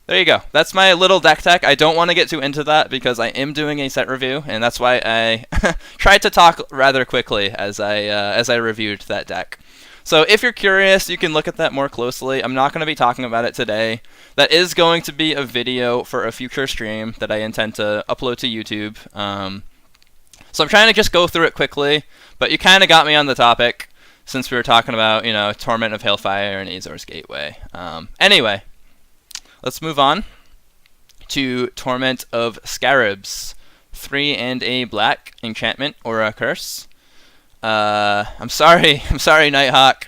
There you go. That's my little deck tech. I don't want to get too into that because I am doing a set review, and that's why I tried to talk rather quickly as I reviewed that deck. So if you're curious, you can look at that more closely. I'm not going to be talking about it today. That is going to be a video for a future stream that I intend to upload to YouTube. So I'm trying to just go through it quickly, but you kind of got me on the topic since we were talking about, Torment of Hailfire and Azor's Gateway. Anyway. Let's move on to Torment of Scarabs. 3 and a black enchantment or a curse. I'm sorry, Nighthawk.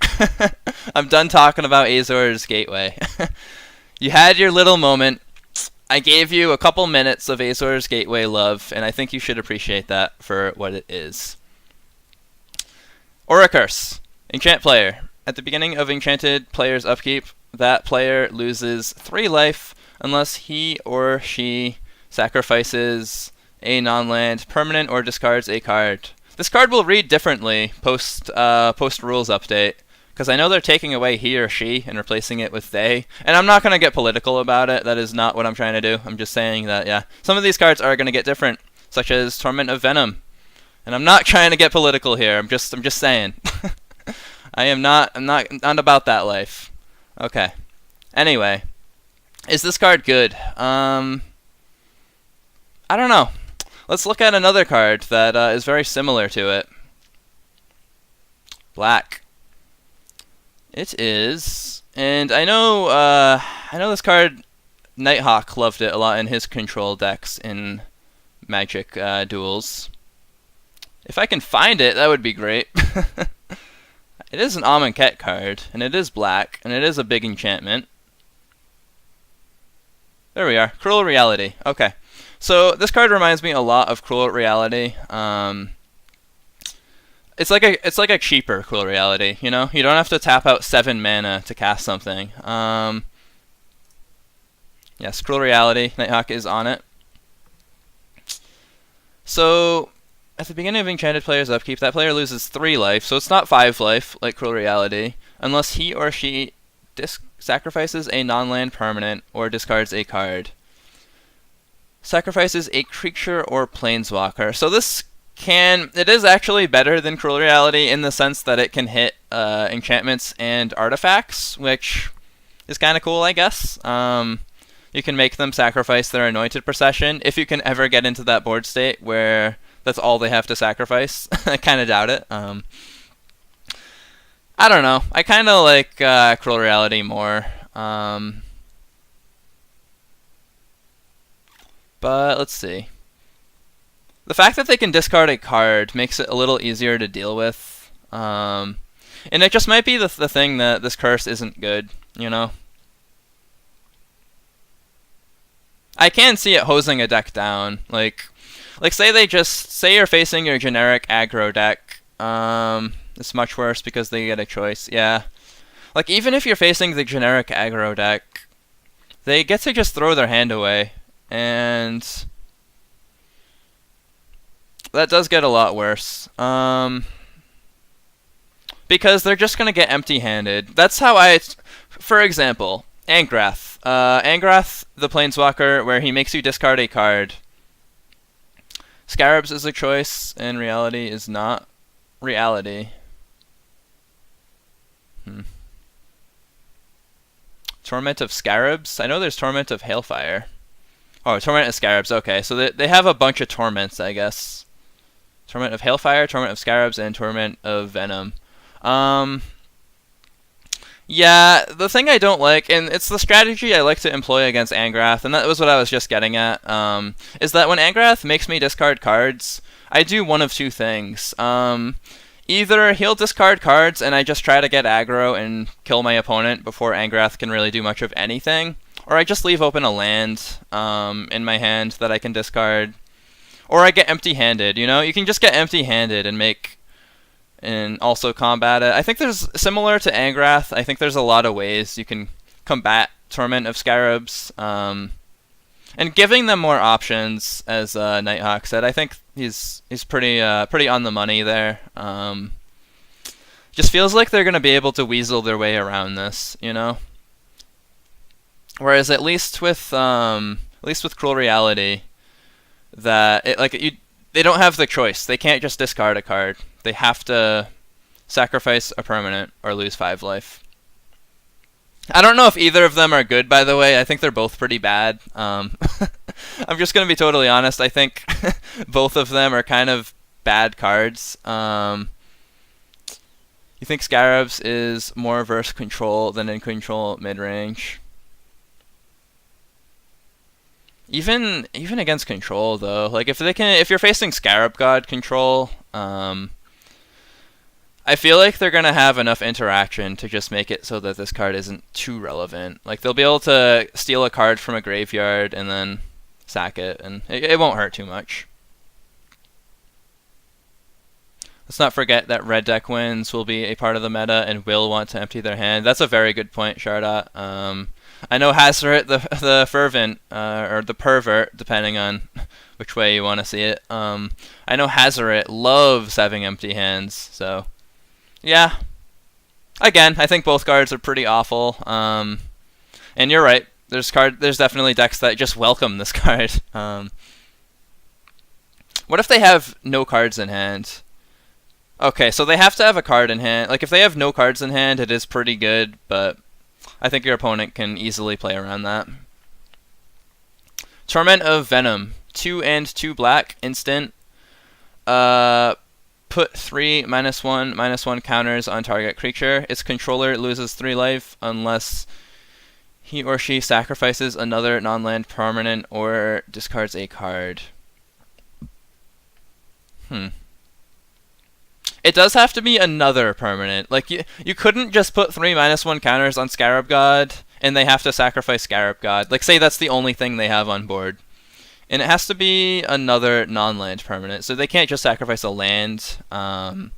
I'm done talking about Azor's Gateway. You had your little moment. I gave you a couple minutes of Azor's Gateway love, and I think you should appreciate that for what it is. Or a curse. Enchant player. At the beginning of enchanted player's upkeep, that player loses 3 life unless he or she sacrifices a non-land permanent or discards a card. This card will read differently post rules update, because I know they're taking away he or she and replacing it with they, and I'm not going to get political about it. That is not what I'm trying to do. I'm just saying that, yeah, some of these cards are going to get different, such as Torment of Venom. And I'm not trying to get political here. I'm just saying. I'm not about that life. Okay. Anyway, is this card good? I don't know. Let's look at another card that is very similar to it. Black. It is, and I know this card. Nighthawk loved it a lot in his control decks in Magic duels. If I can find it, that would be great. It is an Amonkhet card, and it is black, and it is a big enchantment. There we are. Cruel Reality. Okay. So this card reminds me a lot of Cruel Reality. It's like a cheaper Cruel Reality, You don't have to tap out 7 mana to cast something. Yes, Cruel Reality. Nighthawk is on it. So at the beginning of enchanted player's upkeep, that player loses 3 life, so it's not 5 life like Cruel Reality, unless he or she sacrifices a non-land permanent or discards a card. Sacrifices a creature or planeswalker. So it is actually better than Cruel Reality in the sense that it can hit enchantments and artifacts, which is kind of cool, I guess. You can make them sacrifice their Anointed Procession if you can ever get into that board state where that's all they have to sacrifice. I kind of doubt it. I don't know. I kind of like Cruel Reality more. But let's see. The fact that they can discard a card makes it a little easier to deal with. And it just might be the thing that this curse isn't good, I can see it hosing a deck down. Like say you're facing your generic aggro deck. It's much worse because they get a choice. Yeah. Like even if you're facing the generic aggro deck, they get to just throw their hand away. And that does get a lot worse. Because they're just going to get empty-handed. That's how for example, Angrath. Angrath, the Planeswalker, where he makes you discard a card. Scarabs is a choice, and reality is not reality. Torment of Scarabs? I know there's Torment of Hailfire. Oh, Torment of Scarabs, okay. So they have a bunch of torments, I guess. Torment of Hailfire, Torment of Scarabs, and Torment of Venom. Yeah, the thing I don't like, and it's the strategy I like to employ against Angrath, and that was what I was just getting at, is that when Angrath makes me discard cards, I do one of two things. Either he'll discard cards and I just try to get aggro and kill my opponent before Angrath can really do much of anything, or I just leave open a land in my hand that I can discard, or I get empty-handed. You know, you can just get empty-handed and also combat it. I think there's, similar to Angrath, I think there's a lot of ways you can combat Torment of Scarabs. And giving them more options, as Nighthawk said, I think he's pretty on the money there. Just feels like they're gonna be able to weasel their way around this, you know. Whereas at least with Cruel Reality, that they don't have the choice. They can't just discard a card. They have to sacrifice a permanent or lose 5 life. I don't know if either of them are good, by the way. I think they're both pretty bad. I'm just going to be totally honest. I think both of them are kind of bad cards. You think Scarabs is more verse control than in control mid-range? Even against control, though, like if you're facing Scarab God control, I feel like they're gonna have enough interaction to just make it so that this card isn't too relevant. Like they'll be able to steal a card from a graveyard and then sack it, and it won't hurt too much. Let's not forget that red deck wins will be a part of the meta and will want to empty their hand. That's a very good point, Shardot. I know Hazoret, the fervent, or the pervert, depending on which way you want to see it. I know Hazoret loves having empty hands, so yeah. Again, I think both cards are pretty awful. And you're right. There's definitely decks that just welcome this card. What if they have no cards in hand? Okay, so they have to have a card in hand. Like if they have no cards in hand, it is pretty good, but I think your opponent can easily play around that. Torment of Venom. 2 and 2 black, instant. Put 3 -1/-1 counters on target creature. Its controller loses 3 life unless he or she sacrifices another non-land permanent or discards a card. It does have to be another permanent. Like you couldn't just put 3 -1 counters on Scarab God and they have to sacrifice Scarab God. Like say that's the only thing they have on board. And it has to be another non-land permanent. So they can't just sacrifice a land. They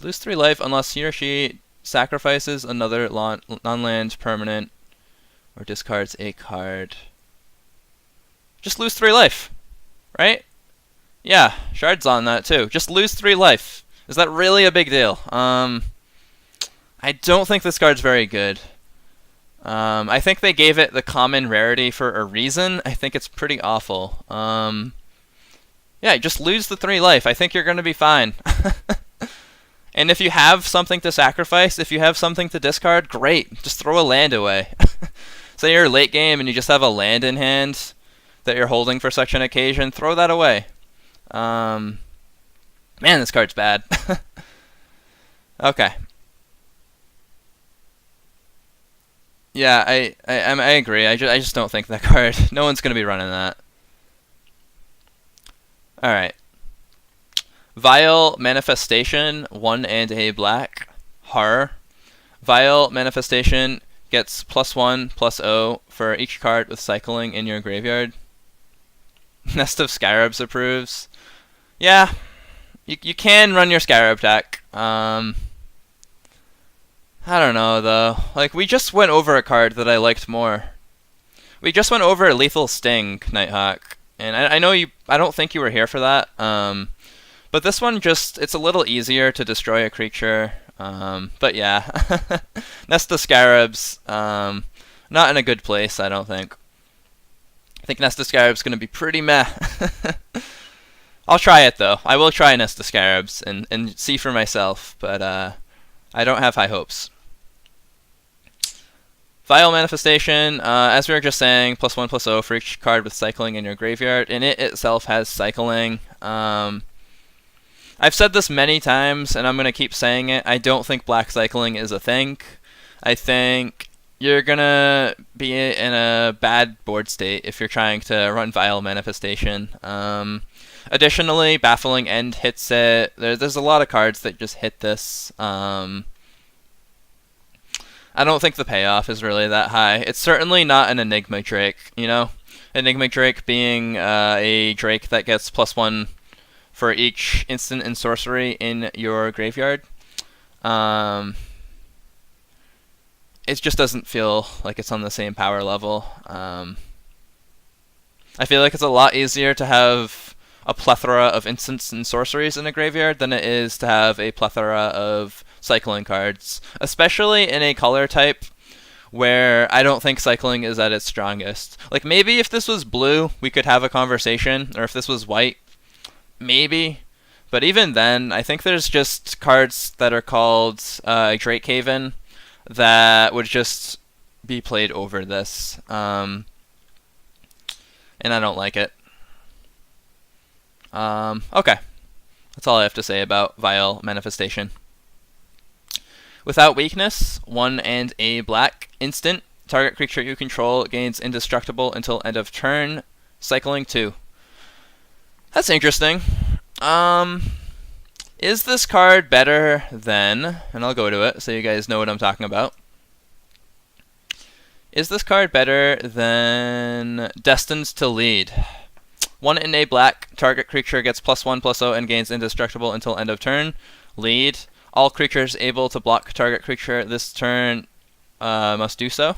lose 3 life unless he or she sacrifices another non-land permanent or discards a card. Just lose 3 life, right? Yeah, Shard's on that too. Just lose 3 life. Is that really a big deal? I don't think this card's very good. I think they gave it the common rarity for a reason. I think it's pretty awful. Yeah, just lose the 3 life. I think you're going to be fine. And if you have something to sacrifice, if you have something to discard, great. Just throw a land away. Say you're late game and you just have a land in hand that you're holding for such an occasion, throw that away. Man, this card's bad. Okay. Yeah, I agree. I just don't think that card. No one's gonna be running that. All right. Vile Manifestation, 1 and a black. Horror. Vile Manifestation gets +1/+0 for each card with cycling in your graveyard. Nest of Scarabs approves. Yeah, you can run your Scarab deck. I don't know though. Like we just went over a card that I liked more. We just went over Lethal Sting, Nighthawk, and I know you. I don't think you were here for that. But this one it's a little easier to destroy a creature. But yeah, Nest of Scarabs, not in a good place, I don't think. think Nest of Scarabs going to be pretty meh. I'll try it though. I will try Nest of Scarabs and see for myself, but I don't have high hopes. Vial Manifestation, as we were just saying, +1/+0 for each card with cycling in your graveyard, and it itself has cycling. I've said this many times, and I'm going to keep saying it. I don't think black cycling is a thing. I think you're going to be in a bad board state if you're trying to run Vial Manifestation. Additionally, Baffling End hits it. There's a lot of cards that just hit this. I don't think the payoff is really that high. It's certainly not an Enigma Drake, you know? Enigma Drake being a Drake that gets +1 for each instant and sorcery in your graveyard. It just doesn't feel like it's on the same power level. I feel like it's a lot easier to have a plethora of instants and sorceries in a graveyard than it is to have a plethora of cycling cards, especially in a color type where I don't think cycling is at its strongest. Like, maybe if this was blue, we could have a conversation, or if this was white, maybe. But even then, I think there's just cards that are called Drake Haven that would just be played over this. And I don't like it. Okay. That's all I have to say about Vial Manifestation. Without weakness, 1 and a black instant. Target creature you control gains indestructible until end of turn. Cycling 2. That's interesting. Is this card better than, and I'll go to it so you guys know what I'm talking about. Is this card better than Destined to Lead? 1 and a black. Target creature gets +1/+0 and gains indestructible until end of turn. Lead. All creatures able to block target creature this turn must do so.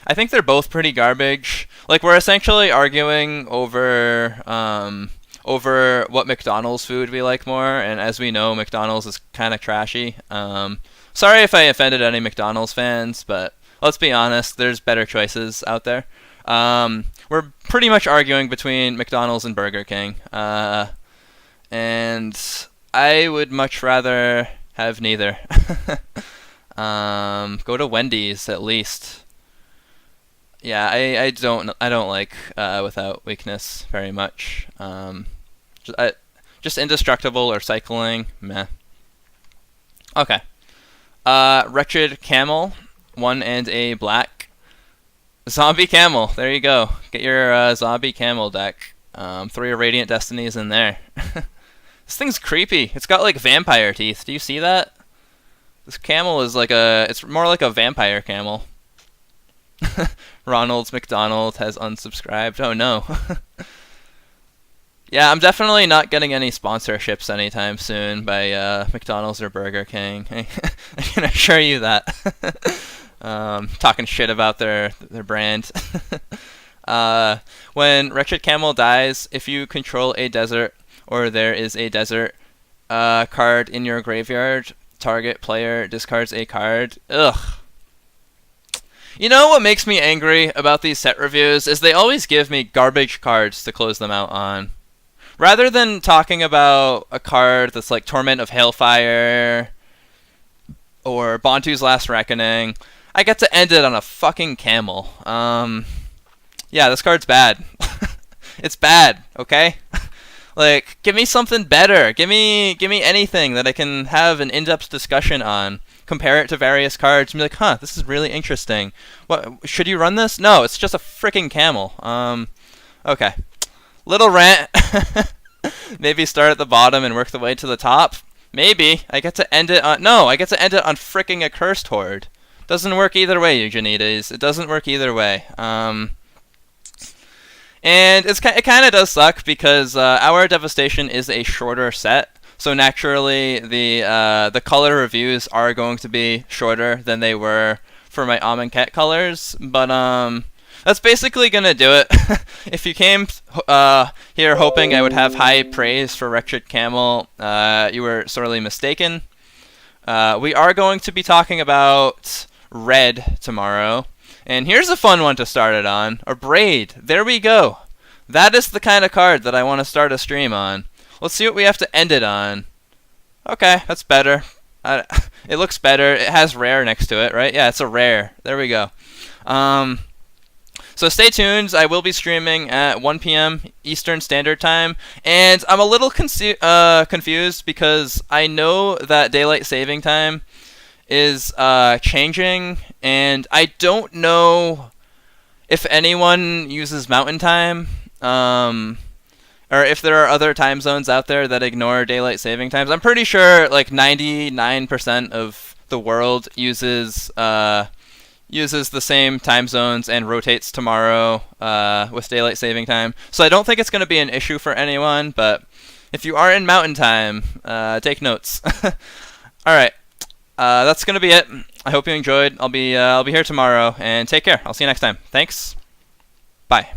I think they're both pretty garbage. Like, we're essentially arguing over what McDonald's food we like more, and as we know, McDonald's is kind of trashy. Sorry if I offended any McDonald's fans, but let's be honest, there's better choices out there. We're pretty much arguing between McDonald's and Burger King. And I would much rather have neither. Go to Wendy's at least. Yeah, I don't like Without Weakness very much. Just indestructible or cycling, meh. Okay. Wretched Camel, 1 and a black. Zombie Camel, there you go. Get your Zombie Camel deck. 3 Radiant Destinies in there. This thing's creepy. It's got like vampire teeth. Do you see that? This camel is like it's more like a vampire camel. Ronald McDonald has unsubscribed. Oh no. Yeah, I'm definitely not getting any sponsorships anytime soon by McDonald's or Burger King. I can assure you that. Talking shit about their brand. When Wretched Camel dies, if you control a desert or there is a desert card in your graveyard, target player discards a card. Ugh. You know what makes me angry about these set reviews is they always give me garbage cards to close them out on. Rather than talking about a card that's like Torment of Hailfire or Bantu's Last Reckoning, I get to end it on a fucking camel. Yeah, this card's bad. It's bad, okay? Like, give me something better. Give me anything that I can have an in-depth discussion on. Compare it to various cards and be like, huh, this is really interesting. What, should you run this? No, it's just a freaking camel. Okay. Little rant. Maybe start at the bottom and work the way to the top. Maybe. I get to end it on... No, I get to end it on freaking Accursed Horde. Doesn't work either way, Eugenides. It doesn't work either way. And it kind of does suck because our Devastation is a shorter set, so naturally the color reviews are going to be shorter than they were for my Amonkhet colors. But that's basically gonna do it. If you came here hoping I would have high praise for Wretched Camel, you were sorely mistaken. We are going to be talking about red tomorrow. And here's a fun one to start it on. A braid. There we go. That is the kind of card that I want to start a stream on. Let's see what we have to end it on. Okay, that's better. It looks better. It has rare next to it, right? Yeah, it's a rare. There we go. So stay tuned. I will be streaming at 1 p.m. Eastern Standard Time. And I'm a little confused because I know that Daylight Saving Time is changing. And I don't know if anyone uses Mountain Time. Or if there are other time zones out there that ignore Daylight Saving Times. I'm pretty sure like 99% of the world uses the same time zones and rotates tomorrow with Daylight Saving Time. So I don't think it's going to be an issue for anyone, but if you are in Mountain Time, take notes. All right, that's going to be it. I hope you enjoyed. I'll be here tomorrow, and take care. I'll see you next time. Thanks. Bye.